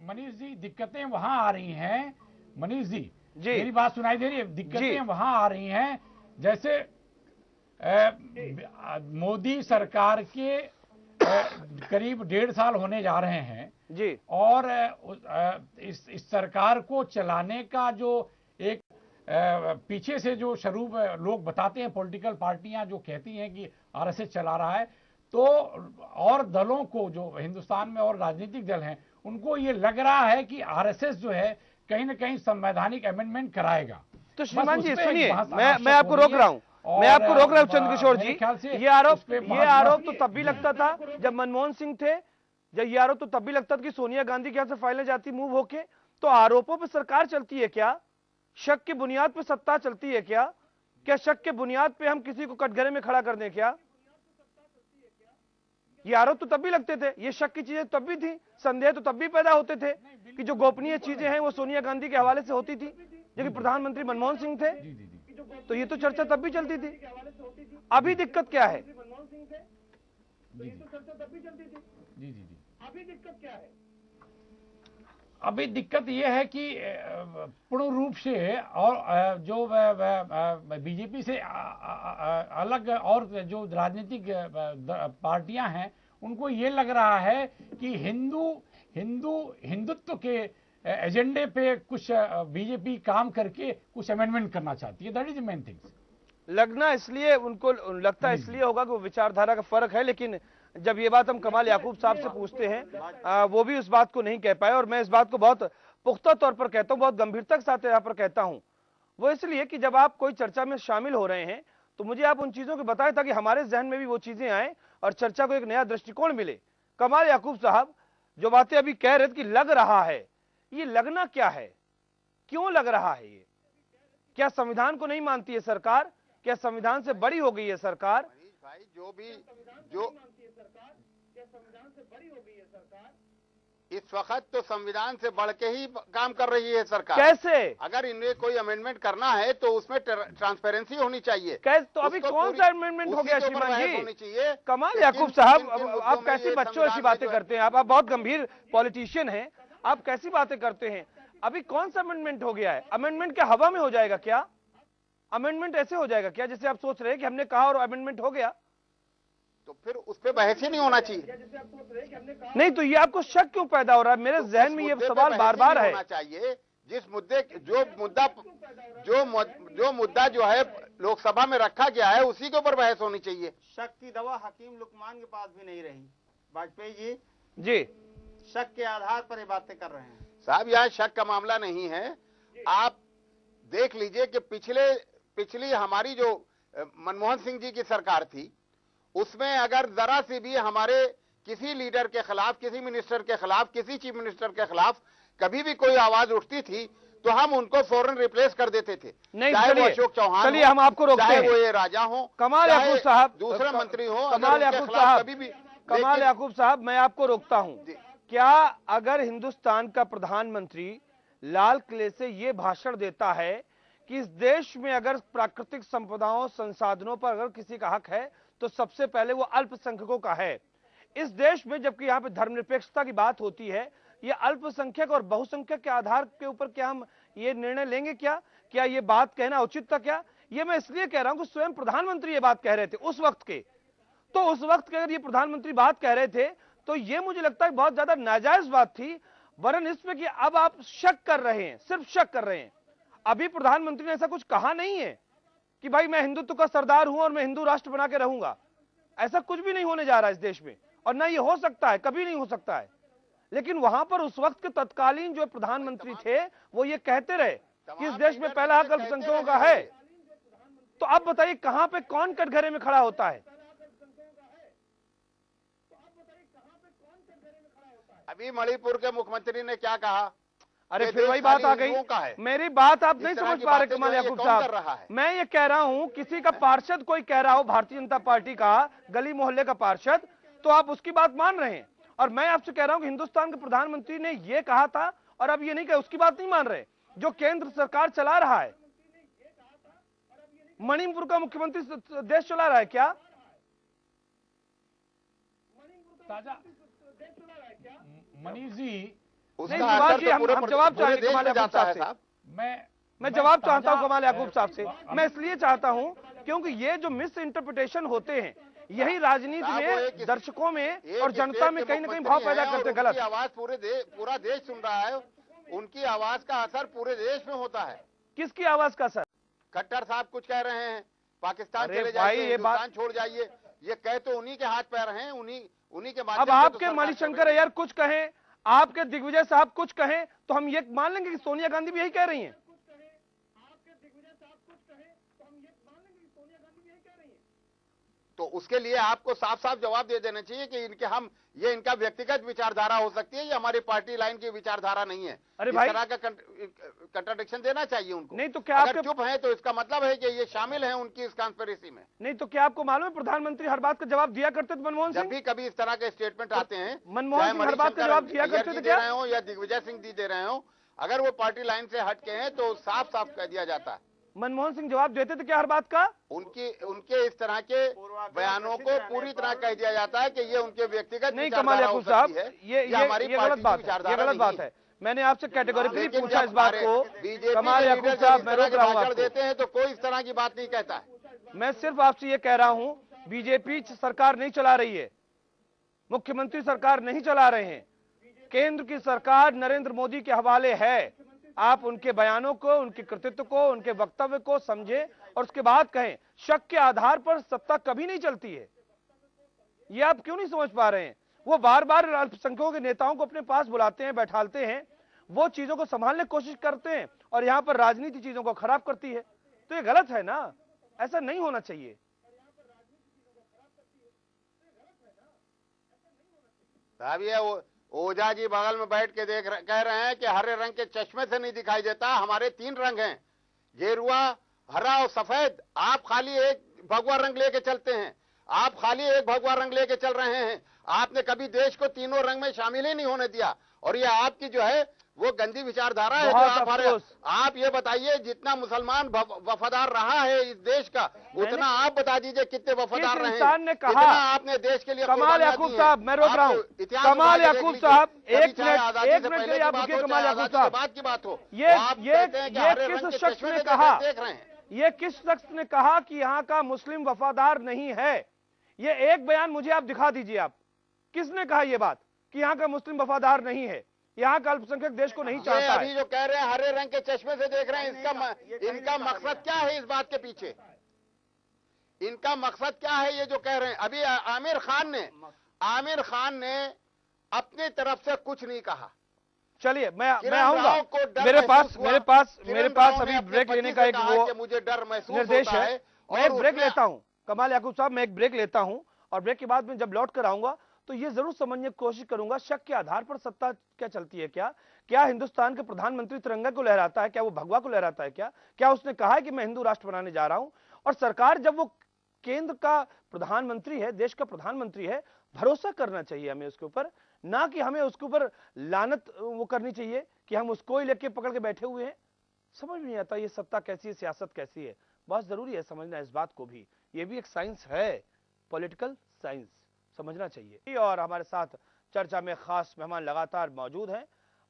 S5: मनीष जी, दिक्कतें वहां आ रही हैं। मनीष जी,
S1: जी,
S5: मेरी बात सुनाई दे रही है? दिक्कतें वहां आ रही हैं जैसे मोदी सरकार के करीब 1.5 साल होने जा रहे हैं
S1: जी,
S5: और इस सरकार को चलाने का जो एक पीछे से जो स्वरूप लोग बताते हैं, पॉलिटिकल पार्टियां जो कहती हैं कि आरएसएस चला रहा है, तो और दलों को जो हिंदुस्तान में और राजनीतिक दल हैं उनको ये लग रहा है कि आरएसएस जो है कहीं ना कहीं संवैधानिक अमेंडमेंट कराएगा।
S1: तो श्रीमान जी
S5: उस पे
S1: सुनिए,
S5: बहस
S1: मैं
S5: आवश्यक
S1: आपको
S5: हो रही
S1: रोक रहा हूं, मैं आपको रोक रहा हूं चंद्रकिशोर जी।
S5: मेरे ख्याल से
S1: ये आरोप
S5: उस पे बहस
S1: तो तब भी लगता था जब मनमोहन सिंह थे, जब ये आरोप तो तब भी लगता था कि सोनिया गांधी के यहां से फाइलें जाती मूव होके। तो आरोपों पर सरकार चलती है क्या? शक की बुनियाद पर सत्ता चलती है क्या? क्या शक के बुनियाद पे हम किसी को कटघरे में खड़ा कर दें क्या? ये आरोप तो तब भी लगते थे, ये शक की चीजें तब भी थी, संदेह तो तब भी पैदा होते थे कि जो गोपनीय चीजें हैं वो सोनिया गांधी के हवाले से होती थी, जबकि प्रधानमंत्री मनमोहन सिंह थे। तो ये तो चर्चा तब भी चलती थी। अभी दिक्कत क्या है?
S5: अभी दिक्कत यह है कि पूर्ण रूप से और जो बीजेपी से अलग और जो राजनीतिक पार्टियां हैं उनको ये लग रहा है कि हिंदुत्व के एजेंडे पे कुछ बीजेपी काम करके कुछ अमेंडमेंट करना चाहती है। That is the main things.
S1: लगना इसलिए उनको लगता है इसलिए होगा कि वो विचारधारा का फर्क है, लेकिन जब ये बात हम कमाल याकूब साहब से पूछते हैं वो भी उस बात को नहीं कह पाए। और मैं इस बात को बहुत पुख्ता तौर पर कहता हूं, बहुत गंभीरता के साथ यहाँ पर कहता हूं, वो इसलिए कि जब आप कोई चर्चा में शामिल हो रहे हैं तो मुझे आप उन चीजों को बताएं ताकि हमारे जहन में भी वो चीजें आए और चर्चा को एक नया दृष्टिकोण मिले। कमाल याकूब साहब जो बातें अभी कह रहे थे कि लग रहा है, ये लगना क्या है, क्यों लग रहा है? ये क्या संविधान को नहीं मानती है सरकार? क्या संविधान से बड़ी हो गई है सरकार?
S3: भाई इस वक्त तो संविधान से बढ़ के ही काम कर रही है सरकार।
S1: कैसे?
S3: अगर इन्हें कोई अमेंडमेंट करना है तो उसमें ट्रांसपेरेंसी होनी चाहिए।
S1: कैसे? तो अभी कौन सा अमेंडमेंट हो गया श्रीमान जी?
S3: होनी चाहिए।
S1: कमाल याकूब साहब, आप कैसी बच्चों ऐसी बातें करते हैं? आप बहुत गंभीर पॉलिटिशियन हैं, आप कैसी बातें करते हैं? अभी कौन सा अमेंडमेंट हो गया है? अमेंडमेंट क्या हवा में हो जाएगा क्या? अमेंडमेंट ऐसे हो जाएगा क्या जैसे आप सोच रहे हैं कि हमने कहा और अमेंडमेंट हो गया?
S3: तो फिर उस पर बहस ही नहीं होना चाहिए।
S1: नहीं तो ये आपको शक क्यों पैदा हो रहा है? मेरे जहन में ये सवाल बार बार है।
S3: होना चाहिए जिस मुद्दे जो मुद्दा जो है लोकसभा में रखा गया है उसी के ऊपर बहस होनी चाहिए।
S4: शक की दवा हकीम लुकमान के पास भी नहीं रही। वाजपेयी जी
S1: जी
S4: शक के आधार पर ये बातें कर रहे हैं।
S3: साहब यहाँ शक का मामला नहीं है। आप देख लीजिए कि पिछली हमारी जो मनमोहन सिंह जी की सरकार थी उसमें अगर जरा सी भी हमारे किसी लीडर के खिलाफ, किसी मिनिस्टर के खिलाफ, किसी चीफ मिनिस्टर के खिलाफ कभी भी कोई आवाज उठती थी तो हम उनको फौरन रिप्लेस कर देते थे।
S1: नहीं,
S3: चाहे वो अशोक चौहान,
S1: चलिए हम आपको रोकते हैं,
S3: चाहे वो ये राजा हो,
S1: कमाल याकूब साहब,
S3: दूसरा मंत्री हो,
S1: कमाल याकूब साहब,
S3: कभी भी
S1: कमाल याकूब साहब, मैं आपको रोकता हूं। क्या अगर हिंदुस्तान का प्रधानमंत्री लाल किले से ये भाषण देता है कि इस देश में अगर प्राकृतिक संपदाओं संसाधनों पर अगर किसी का हक है तो सबसे पहले वो अल्पसंख्यकों का है। इस देश में जबकि यहां पे धर्मनिरपेक्षता की बात होती है, ये अल्पसंख्यक और बहुसंख्यक के आधार के ऊपर क्या हम ये निर्णय लेंगे? क्या ये बात कहना उचित था? क्या ये मैं इसलिए कह रहा हूं कि स्वयं प्रधानमंत्री ये बात कह रहे थे उस वक्त के, तो उस वक्त के अगर ये प्रधानमंत्री बात कह रहे थे तो ये मुझे लगता है बहुत ज्यादा नाजायज बात थी, वरन इसमें कि अब आप शक कर रहे हैं, सिर्फ शक कर रहे हैं। अभी प्रधानमंत्री ने ऐसा कुछ कहा नहीं है कि भाई मैं हिंदुत्व का सरदार हूं और मैं हिंदू राष्ट्र बना के रहूंगा। ऐसा कुछ भी नहीं होने जा रहा है इस देश में, और ना ये हो सकता है, कभी नहीं हो सकता है। लेकिन वहां पर उस वक्त के तत्कालीन जो प्रधानमंत्री थे वो ये कहते रहे कि इस देश में पहला हक अल्पसंख्यकों का है। तो अब बताइए कहां पे कौन कटघरे में खड़ा होता है?
S3: अभी मणिपुर के मुख्यमंत्री ने क्या कहा?
S1: अरे फिर वही बात आ गई। मेरी बात आप नहीं समझ पा रहे कमाल याकूब साहब। मैं ये कह रहा हूं किसी का पार्षद कोई कह रहा हो, भारतीय जनता पार्टी का गली मोहल्ले का पार्षद, तो आप उसकी बात मान रहे हैं। और मैं आपसे कह रहा हूं कि हिंदुस्तान के प्रधानमंत्री ने ये कहा था और अब ये नहीं कहा, उसकी बात नहीं मान रहे। जो केंद्र सरकार चला रहा है, मणिपुर का मुख्यमंत्री देश चला रहा है क्या?
S5: ताजा मनीष जी,
S1: नहीं सुभाष जी, हम जवाब चाहेंगे कमाल याकूब साहब से। मैं जवाब चाहता हूं कमाल याकूब साहब से। मैं इसलिए चाहता हूं क्योंकि ये जो मिस इंटरप्रिटेशन होते हैं यही राजनीति में, दर्शकों में और जनता में कहीं ना कहीं भाव पैदा करते हैं गलत।
S3: आवाज पूरा देश सुन रहा है, उनकी आवाज का असर पूरे देश में होता है।
S1: किसकी आवाज का असर?
S3: खट्टर साहब कुछ कह रहे हैं, पाकिस्तान
S1: अरे
S3: चले
S1: भाई,
S3: जाइए,
S1: ये बात
S3: हिंदुस्तान छोड़ जाइए, ये कह तो उन्हीं के हाथ पैर हैं, उन्हीं के माध्यम
S1: अब
S3: से
S1: आपके
S3: तो सरकार
S1: मणिशंकर अय्यर कुछ कहें, आपके दिग्विजय साहब कुछ कहें, तो हम ये मान लेंगे कि सोनिया गांधी भी यही कह रही हैं।
S3: तो उसके लिए आपको साफ साफ जवाब दे देना चाहिए कि ये इनका व्यक्तिगत विचारधारा हो सकती है, ये हमारी पार्टी लाइन की विचारधारा नहीं है।
S1: अरे भाई,
S3: इस तरह का कंट्राडिक्शन देना चाहिए उनको।
S1: नहीं तो क्या
S3: अगर
S1: आपके
S3: चुप है तो इसका मतलब है कि ये शामिल हैं उनकी इस कॉन्स्पिरेसी में।
S1: नहीं तो क्या आपको मालूम है प्रधानमंत्री हर बात का जवाब दिया करते थे मनमोहन
S3: जब
S1: सिंह?
S3: भी कभी इस तरह के स्टेटमेंट आते हैं,
S1: मनमोहन सिंह हर बात का जवाब दिया करते थे
S3: दे
S1: क्या?
S3: रहे हो या दिग्विजय सिंह दे रहे हो, अगर वो पार्टी लाइन से हट के हैं तो साफ साफ कह दिया जाता है।
S1: मनमोहन सिंह जवाब देते थे क्या हर बात का?
S3: उनके इस तरह के बयानों को पूरी तरह कह दिया जाता है कि ये उनके व्यक्तिगत
S1: नहीं कमाल याकूब साहब, ये गलत बात है, ये गलत बात है। मैंने आपसे कैटेगोरिकली पूछा इस बात को। कमाल याकूब साहब, मैं रोक रहा हूं आपको।
S3: देते हैं तो कोई इस तरह की बात नहीं कहता है।
S1: मैं सिर्फ आपसे ये कह रहा हूं, बीजेपी सरकार नहीं चला रही है, मुख्यमंत्री सरकार नहीं चला रहे हैं, केंद्र की सरकार नरेंद्र मोदी के हवाले है। आप उनके बयानों को, उनके कृतित्व को, उनके वक्तव्य को समझें और उसके बाद कहें। शक के आधार पर सत्ता कभी नहीं चलती है, ये आप क्यों नहीं समझ पा रहे हैं? वो बार बार अल्पसंख्यकों के नेताओं को अपने पास बुलाते हैं, बैठालते हैं, वो चीजों को संभालने की कोशिश करते हैं और यहां पर राजनीति चीजों को खराब करती है। तो ये गलत है ना, ऐसा नहीं होना चाहिए।
S3: साहब ये ओझा जी बगल में बैठ के कह रहे हैं कि हरे रंग के चश्मे से नहीं दिखाई देता, हमारे 3 रंग हैं, गेरुआ, हरा और सफेद। आप खाली एक भगवा रंग लेके चलते हैं, आप खाली एक भगवा रंग लेके चल रहे हैं। आपने कभी देश को तीनों रंग में शामिल ही नहीं होने दिया, और ये आपकी जो है वो गंदी विचारधारा है जो आप ये बताइए, जितना मुसलमान वफादार रहा है इस देश का, उतना आप बता दीजिए कितने वफादार रहे हैं।
S1: ने कहा
S3: आपने देश के लिए
S1: कमाल याकूब साहब, मैं रोक रहा हूँ कमाल याकूब साहब, एक मिनट के लिए आप रुकिए कमाल याकूब साहब।
S3: बात की बात हो,
S1: ये किस शख्स ने कहा, ये किस शख्स ने कहा कि यहाँ का मुस्लिम वफादार नहीं है? ये एक बयान मुझे आप दिखा दीजिए, आप किसने कहा ये बात कि यहाँ का मुस्लिम वफादार नहीं है, यहाँ का अल्पसंख्यक देश को नहीं चाहता है?
S3: अभी जो कह रहे हैं हरे रंग के चश्मे से देख रहे हैं, इनका मकसद क्या है इस बात के पीछे? इनका मकसद क्या है ये जो कह रहे हैं? अभी आमिर खान ने अपनी तरफ से कुछ नहीं कहा।
S1: चलिए मैं आऊंगा, मेरे पास अभी ब्रेक लेने का एक वो
S3: मुझे डर महसूस
S1: निर्देश
S3: होता
S1: है। मैं एक ब्रेक लेता हूं कमाल याकूब साहब, मैं एक ब्रेक लेता हूं और ब्रेक के बाद में जब लौट कर आऊंगा तो ये जरूर समझने की कोशिश करूंगा शक के आधार पर सत्ता क्या चलती है। क्या हिंदुस्तान के प्रधानमंत्री तिरंगा को लहराता है? क्या वो भगवा को लहराता है? क्या उसने कहा है कि मैं हिंदू राष्ट्र बनाने जा रहा हूं? और सरकार जब वो केंद्र का प्रधानमंत्री है, देश का प्रधानमंत्री है, भरोसा करना चाहिए हमें उसके ऊपर, ना कि हमें उसके ऊपर लानत वो करनी चाहिए कि हम उसको ही लेके पकड़ के बैठे हुए हैं। समझ में नहीं आता ये सत्ता कैसी है, सियासत कैसी है। बहुत जरूरी है समझना इस बात को भी, ये भी एक साइंस है, पॉलिटिकल साइंस, समझना चाहिए। और हमारे साथ चर्चा में खास मेहमान लगातार मौजूद हैं।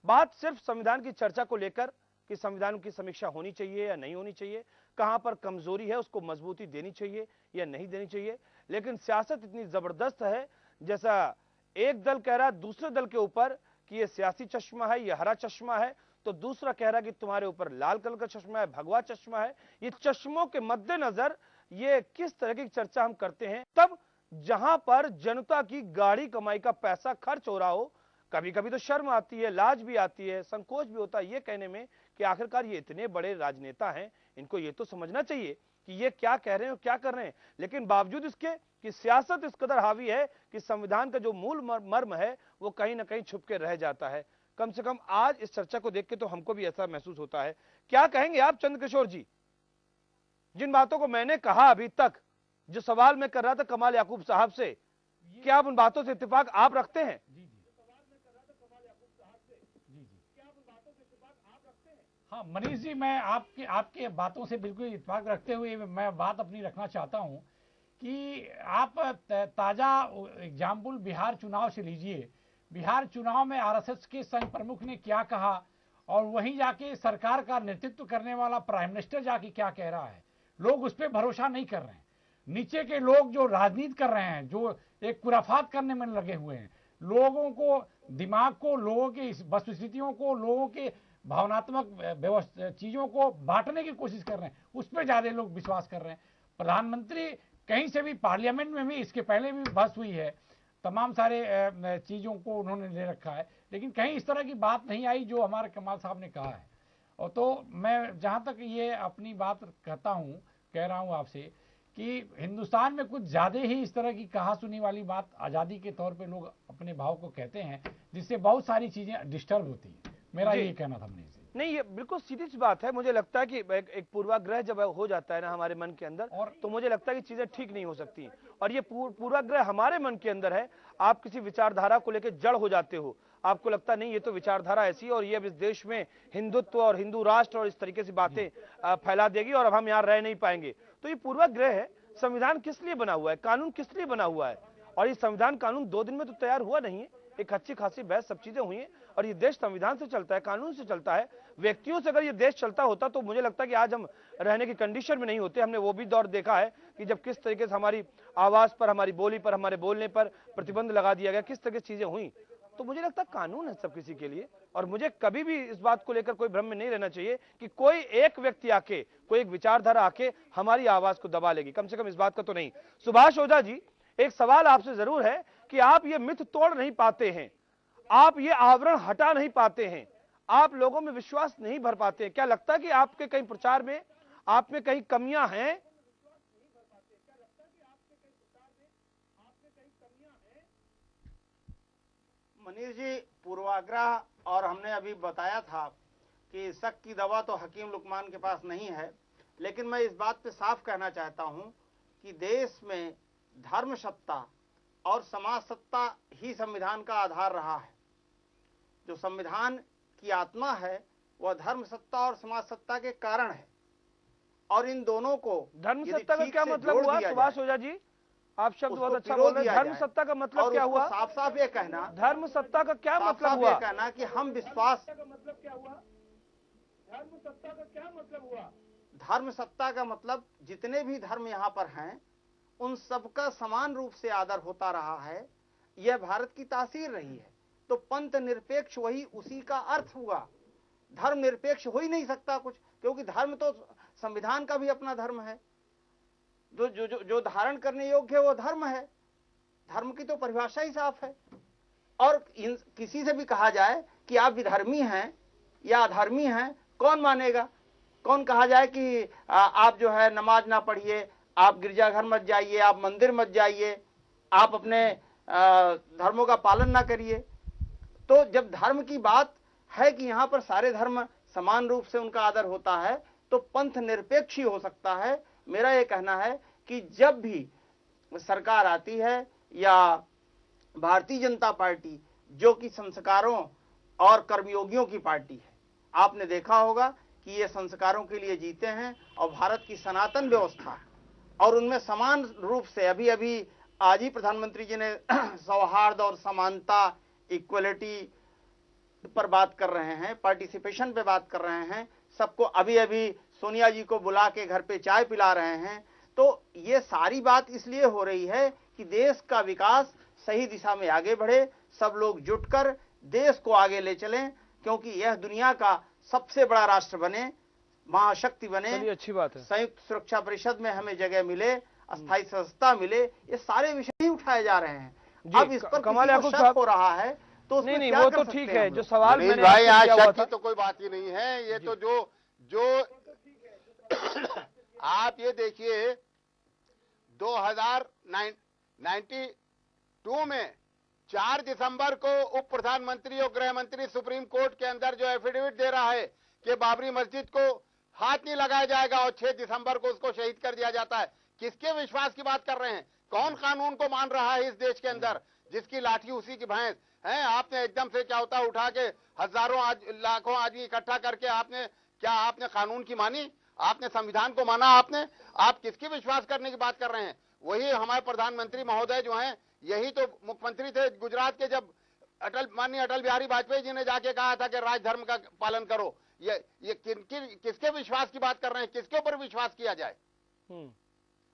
S1: बात सिर्फ संविधान की चर्चा को लेकर कि संविधान की समीक्षा होनी चाहिए या नहीं होनी चाहिए, कहां पर कमजोरी है उसको मजबूती देनी चाहिए या नहीं देनी चाहिए, लेकिन सियासत इतनी जबरदस्त है, जैसा एक दल कह रहा है दूसरे दल के ऊपर कि ये सियासी चश्मा है, ये हरा चश्मा है, तो दूसरा कह रहा है कि तुम्हारे ऊपर लाल कलर का चश्मा है, भगवा चश्मा है। ये चश्मों के मद्देनजर ये किस तरह की चर्चा हम करते हैं, तब जहां पर जनता की गाढ़ी कमाई का पैसा खर्च हो रहा हो, कभी कभी तो शर्म आती है, लाज भी आती है, संकोच भी होता है ये कहने में कि आखिरकार ये इतने बड़े राजनेता हैं, इनको ये तो समझना चाहिए कि ये क्या कह रहे हैं और क्या कर रहे हैं। लेकिन बावजूद इसके कि सियासत इस कदर हावी है कि संविधान का जो मूल मर्म है वो कहीं ना कहीं छुप के रह जाता है। कम से कम आज इस चर्चा को देख के तो हमको भी ऐसा महसूस होता है। क्या कहेंगे आप चंद्रकिशोर जी, जिन बातों को मैंने कहा अभी तक, जो सवाल मैं कर रहा था कमाल याकूब साहब से, क्या आप उन बातों से इत्तेफाक आप रखते हैं?
S5: हाँ मनीष जी, मैं आपके बातों से बिल्कुल इत्तेफाक रखते हुए मैं बात अपनी रखना चाहता हूँ कि आप ताज़ा एग्जाम्पल बिहार चुनाव से लीजिए। बिहार चुनाव में आरएसएस के संघ प्रमुख ने क्या कहा और वहीं जाके सरकार का नेतृत्व करने वाला प्राइम मिनिस्टर जाके क्या कह रहा है। लोग उस पर भरोसा नहीं कर रहे हैं। नीचे के लोग जो राजनीति कर रहे हैं, जो एक खुराफात करने में लगे हुए हैं, लोगों को दिमाग को, लोगों की वस्तुस्थितियों को, लोगों के भावनात्मक चीजों को बांटने की कोशिश कर रहे हैं, उस पर ज्यादा लोग विश्वास कर रहे हैं। प्रधानमंत्री कहीं से भी, पार्लियामेंट में भी इसके पहले भी बहस हुई है, तमाम सारे चीजों को उन्होंने ले रखा है, लेकिन कहीं इस तरह की बात नहीं आई जो हमारे कमाल साहब ने कहा है। और तो मैं जहां तक ये अपनी बात कह रहा हूं आपसे कि हिंदुस्तान में कुछ ज्यादा ही इस तरह की कहा सुनी वाली बात आज़ादी के तौर पे लोग अपने भाव को कहते हैं, जिससे बहुत सारी चीजें डिस्टर्ब होती हैं। मेरा ये कहना था।
S1: नहीं, ये बिल्कुल सीधी सी बात है। मुझे लगता है कि एक पूर्वाग्रह जब हो जाता है ना हमारे मन के अंदर, और तो मुझे लगता है कि चीजें ठीक नहीं हो सकती। और ये पूर्वाग्रह हमारे मन के अंदर है। आप किसी विचारधारा को लेकर जड़ हो जाते हो, आपको लगता नहीं ये तो विचारधारा ऐसी है और ये अब इस देश में हिंदुत्व और हिंदू राष्ट्र और इस तरीके से बातें फैला देगी और अब हम यहाँ रह नहीं पाएंगे। तो ये पूर्वाग्रह है। संविधान किस लिए बना हुआ है, कानून किस लिए बना हुआ है, और ये संविधान कानून 2 दिन में तो तैयार हुआ नहीं है। एक अच्छी खासी बहस, सब चीजें हुई हैं, और ये देश संविधान से चलता है, कानून से चलता है। व्यक्तियों से अगर ये देश चलता होता तो मुझे लगता है कि आज हम रहने की कंडीशन में नहीं होते। हमने वो भी दौर देखा है कि जब किस तरीके से हमारी आवाज पर, हमारी बोली पर, हमारे बोलने पर प्रतिबंध लगा दिया गया, किस तरह की चीजें हुई। तो मुझे लगता है कानून है सब किसी के लिए, और मुझे कभी भी इस बात को लेकर कोई भ्रम में नहीं रहना चाहिए कि कोई एक व्यक्ति आके, कोई एक विचारधारा आके हमारी आवाज को दबा लेगी। कम से कम इस बात का तो नहीं। सुभाष ओझा जी, एक सवाल आपसे जरूर है कि आप ये मिथ तोड़ नहीं पाते हैं, आप ये आवरण हटा नहीं पाते हैं, आप लोगों में विश्वास नहीं भर पाते हैं। क्या लगता है कि आपके कहीं प्रचार में आप में कहीं कमियां हैं?
S4: मनीष जी, पूर्वाग्रह, और हमने अभी बताया था कि शक की दवा तो हकीम लुकमान के पास नहीं है, लेकिन मैं इस बात पे साफ कहना चाहता हूं कि देश में धर्म सत्ता और समाज सत्ता ही संविधान का आधार रहा है। जो संविधान की आत्मा है वह धर्म सत्ता और समाज सत्ता के कारण है, और इन दोनों को
S1: धर्म सत्ता का क्या मतलब हुआ? सुभाष ओझा जी, आप शब्द बहुत अच्छा बोल रहे हैं। धर्म सत्ता का मतलब क्या हुआ?
S4: साफ साफ ये कहना,
S1: धर्म सत्ता का क्या मतलब हुआ?
S4: कहना कि हम विश्वास,
S5: मतलब क्या हुआ? धर्म सत्ता का क्या मतलब हुआ?
S4: धर्म सत्ता का मतलब जितने भी धर्म यहाँ पर हैं उन सबका समान रूप से आदर होता रहा है। यह भारत की तासीर रही है। तो पंथ निरपेक्ष वही उसी का अर्थ हुआ। धर्म निरपेक्ष हो ही नहीं सकता कुछ, क्योंकि धर्म तो संविधान का भी अपना धर्म है। जो जो जो, जो धारण करने योग्य है वो धर्म है। धर्म की तो परिभाषा ही साफ है। और किसी से भी कहा जाए कि आप विधर्मी हैं या अधर्मी हैं, कौन मानेगा? कौन कहा जाए कि आप जो है नमाज ना पढ़िए, आप गिरजाघर मत जाइए, आप मंदिर मत जाइए, आप अपने धर्मों का पालन ना करिए। तो जब धर्म की बात है कि यहाँ पर सारे धर्म समान रूप से उनका आदर होता है, तो पंथ निरपेक्ष ही हो सकता है। मेरा ये कहना है कि जब भी सरकार आती है या भारतीय जनता पार्टी, जो कि संस्कारों और कर्मयोगियों की पार्टी है, आपने देखा होगा कि ये संस्कारों के लिए जीते हैं और भारत की सनातन व्यवस्था है और उनमें समान रूप से अभी आज ही प्रधानमंत्री जी ने सौहार्द और समानता, इक्वलिटी पर बात कर रहे हैं, पार्टिसिपेशन पे बात कर रहे हैं, सबको अभी सोनिया जी को बुला के घर पे चाय पिला रहे हैं। तो ये सारी बात इसलिए हो रही है कि देश का विकास सही दिशा में आगे बढ़े, सब लोग जुटकर देश को आगे ले चलें, क्योंकि यह दुनिया का सबसे बड़ा राष्ट्र बने, महाशक्ति बने,
S1: अच्छी बात है,
S4: संयुक्त सुरक्षा परिषद में हमें जगह मिले, अस्थायी सदस्यता मिले, ये सारे विषय ही उठाए जा रहे हैं। अब इस पर
S1: कमाल
S4: किसी को
S1: याकूब
S4: शक
S1: साहब
S4: हो रहा है तो उसमें
S1: नहीं,
S4: क्या
S1: वो
S4: कर
S1: तो
S4: सकते
S1: ठीक
S4: हैं
S1: है।
S4: हम
S1: जो
S4: लोग?
S1: सवाल
S3: मनीष
S1: मैंने
S3: भाई,
S1: आपसे
S3: आज
S1: किया हुआ
S3: शक
S1: था,
S3: की तो कोई बात ही नहीं है। ये तो जो आप ये देखिए 2092 में 4 दिसंबर को उप प्रधानमंत्री और गृह मंत्री सुप्रीम कोर्ट के अंदर जो एफिडेविट दे रहा है कि बाबरी मस्जिद को हाथ नहीं लगाया जाएगा और 6 दिसंबर को उसको शहीद कर दिया जाता है। किसके विश्वास की बात कर रहे हैं? कौन कानून को मान रहा है इस देश के अंदर? जिसकी लाठी उसी की भैंस है। आपने एकदम से क्या होता उठा के हजारों लाखों आदमी इकट्ठा करके आपने कानून की मानी? आपने संविधान को माना? आप किसकी विश्वास करने की बात कर रहे हैं? वही हमारे प्रधानमंत्री महोदय जो हैं, यही तो मुख्यमंत्री थे गुजरात के, जब माननीय अटल बिहारी वाजपेयी जी ने जाके कहा था कि राजधर्म का पालन करो। ये किसके विश्वास की बात कर रहे हैं? किसके ऊपर विश्वास किया जाए?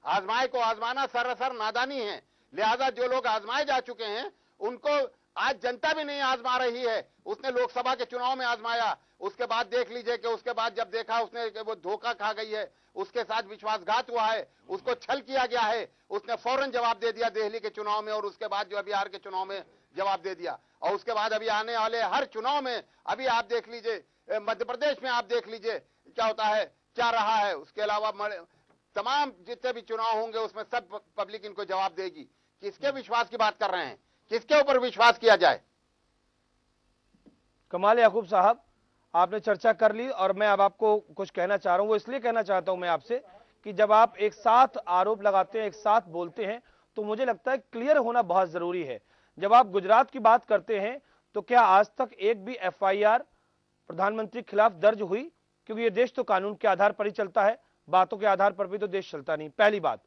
S3: आजमाए को आजमाना सरासर नादानी है। लिहाजा जो लोग आजमाए जा चुके हैं उनको आज जनता भी नहीं आजमा रही है। उसने लोकसभा के चुनाव में आजमाया, उसके बाद देख लीजिए कि उसके बाद जब देखा उसने वो धोखा खा गई है, उसके साथ विश्वासघात हुआ है, उसको छल किया गया है, उसने फौरन जवाब दे दिया दिल्ली के चुनाव में और उसके बाद जो बिहार के चुनाव में जवाब दे दिया। और उसके बाद अभी आने वाले हर चुनाव में, अभी आप देख लीजिए मध्य प्रदेश में, आप देख लीजिए क्या होता है, क्या रहा है। उसके अलावा तमाम जितने भी चुनाव होंगे उसमें सब पब्लिक इनको जवाब देगी। किसके विश्वास की बात कर रहे हैं? किसके ऊपर विश्वास किया जाए?
S1: कमाल याकूब साहब, आपने चर्चा कर ली और मैं अब आपको कुछ कहना चाह रहा हूं। वो इसलिए कहना चाहता हूं मैं आपसे कि जब आप एक साथ आरोप लगाते हैं, एक साथ बोलते हैं, तो मुझे लगता है क्लियर होना बहुत जरूरी है। जब आप गुजरात की बात करते हैं तो क्या आज तक एक भी एफआईआर प्रधानमंत्री के खिलाफ दर्ज हुई? क्योंकि ये देश तो कानून के आधार पर ही चलता है, बातों के आधार पर भी तो देश चलता नहीं, पहली बात।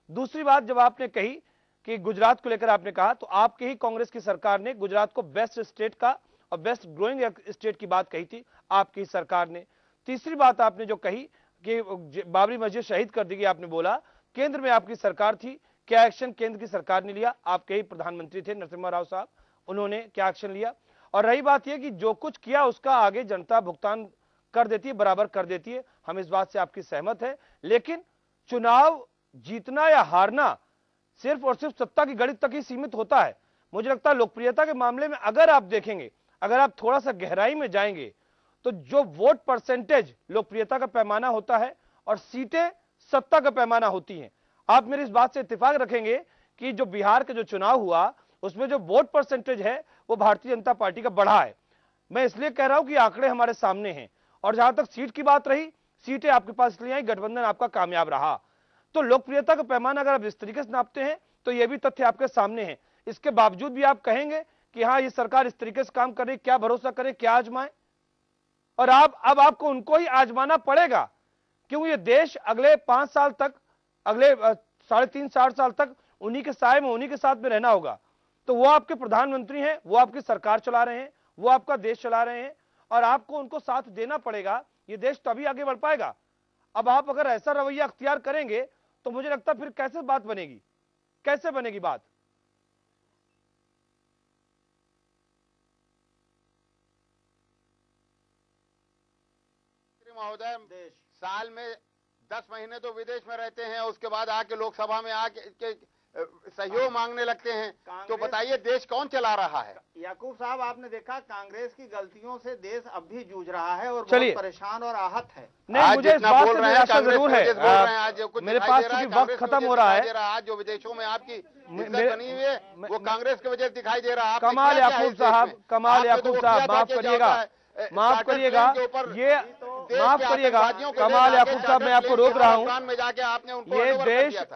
S1: दूसरी बात, जब आपने कही कि गुजरात को लेकर आपने कहा, तो आपके ही कांग्रेस की सरकार ने गुजरात को बेस्ट स्टेट का और बेस्ट ग्रोइंग स्टेट की बात कही थी, आपकी सरकार ने। तीसरी बात आपने जो कही कि बाबरी मस्जिद शहीद कर दी गई, आपने बोला केंद्र में आपकी सरकार थी, क्या एक्शन केंद्र की सरकार ने लिया? आपके ही प्रधानमंत्री थे नरसिम्हा राव साहब, उन्होंने क्या एक्शन लिया? और रही बात यह कि जो कुछ किया उसका आगे जनता भुगतान कर देती है, बराबर कर देती है, हम इस बात से आपकी सहमत है। लेकिन चुनाव जीतना या हारना सिर्फ और सिर्फ सत्ता की गणित तक ही सीमित होता है। मुझे लगता है लोकप्रियता के मामले में अगर आप देखेंगे, अगर आप थोड़ा सा गहराई में जाएंगे, तो जो वोट परसेंटेज लोकप्रियता का पैमाना होता है और सीटें सत्ता का पैमाना होती हैं। आप मेरी इस बात से इत्तेफाक रखेंगे कि जो बिहार का जो चुनाव हुआ उसमें जो वोट परसेंटेज है वो भारतीय जनता पार्टी का बढ़ा है। मैं इसलिए कह रहा हूं कि आंकड़े हमारे सामने हैं। और जहां तक सीट की बात रही, सीटें आपके पास इसलिए आई, गठबंधन आपका कामयाब रहा। तो लोकप्रियता का पैमाना अगर आप इस तरीके से नापते हैं तो यह भी तथ्य आपके सामने है। इसके बावजूद भी आप कहेंगे कि हाँ, ये सरकार इस तरीके से काम कर रही, क्या भरोसा करें, क्या आजमाएं? और अब आपको उनको ही आजमाना पड़ेगा, क्योंकि ये देश अगले 5 साल तक, अगले 3.5-4 साल तक उन्हीं के साए में, उन्हीं के साथ में रहना होगा। तो वो आपके प्रधानमंत्री हैं, वो आपकी सरकार चला रहे हैं, वो आपका देश चला रहे हैं और आपको उनको साथ देना पड़ेगा। ये देश तभी आगे बढ़ पाएगा। अब आप अगर ऐसा रवैया अख्तियार करेंगे तो मुझे लगता है फिर कैसे बात बनेगी, कैसे बनेगी बात?
S3: महोदय, साल में 10 महीने तो विदेश में रहते हैं, उसके बाद आके लोकसभा में आके सहयोग मांगने लगते हैं। तो बताइए देश कौन चला रहा है?
S4: याकूब साहब, आपने देखा कांग्रेस की गलतियों से देश अब भी जूझ रहा है और बहुत परेशान और आहत है।
S1: नहीं, मुझे इस बात से निराशा जरूर है।
S3: आज
S1: मेरे पास क्योंकि वक्त खत्म हो रहा है।
S3: आज जो विदेशों में आपकी इज्जत बनी हुई है वो कांग्रेस की वजह से दिखाई दे रहा है।
S1: कमाल याकूब साहब, कमाल याकूब साहब, माफ करिएगा, माफ करिएगा, ये माफ करिएगा कमाल याकूब साहब, मैं आपको रोक रहा हूं।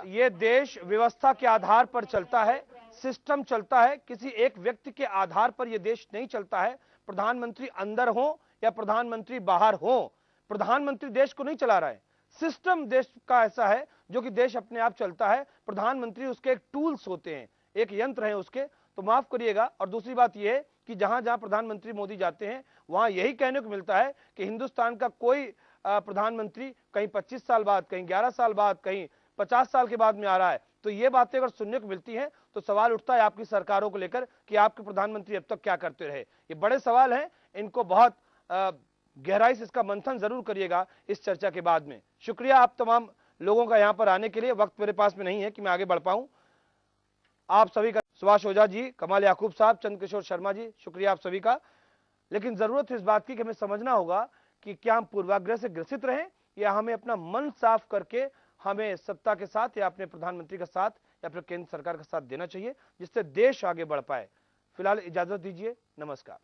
S1: ये देश व्यवस्था के आधार पर चलता है, सिस्टम चलता है, किसी एक व्यक्ति के आधार पर यह देश नहीं चलता है। प्रधानमंत्री अंदर हो या प्रधानमंत्री बाहर हो, प्रधानमंत्री देश को नहीं चला रहा है, सिस्टम देश का ऐसा है जो कि देश अपने आप चलता है, प्रधानमंत्री उसके एक टूल्स होते हैं, एक यंत्र है उसके। तो माफ करिएगा। और दूसरी बात यह है कि जहां जहां प्रधानमंत्री मोदी जाते हैं वहां यही कहने को मिलता है कि हिंदुस्तान का कोई प्रधानमंत्री कहीं 25 साल बाद, कहीं 11 साल बाद, कहीं 50 साल के बाद में आ रहा है। तो ये बातें अगर सुनने को मिलती हैं तो सवाल उठता है आपकी सरकारों को लेकर कि आपके प्रधानमंत्री अब तक क्या करते रहे। ये बड़े सवाल हैं, इनको बहुत गहराई से इसका मंथन जरूर करिएगा इस चर्चा के बाद में। शुक्रिया आप तमाम लोगों का यहां पर आने के लिए। वक्त मेरे पास में नहीं है कि मैं आगे बढ़ पाऊं। आप सभी का, सुभाष ओझा जी, कमाल याकूब साहब, चंद्रकिशोर शर्मा जी, शुक्रिया आप सभी का। लेकिन जरूरत है इस बात की कि हमें समझना होगा कि क्या हम पूर्वाग्रह से ग्रसित रहें या हमें अपना मन साफ करके हमें सत्ता के साथ या अपने प्रधानमंत्री का साथ या फिर केंद्र सरकार का साथ देना चाहिए, जिससे देश आगे बढ़ पाए। फिलहाल इजाजत दीजिए, नमस्कार।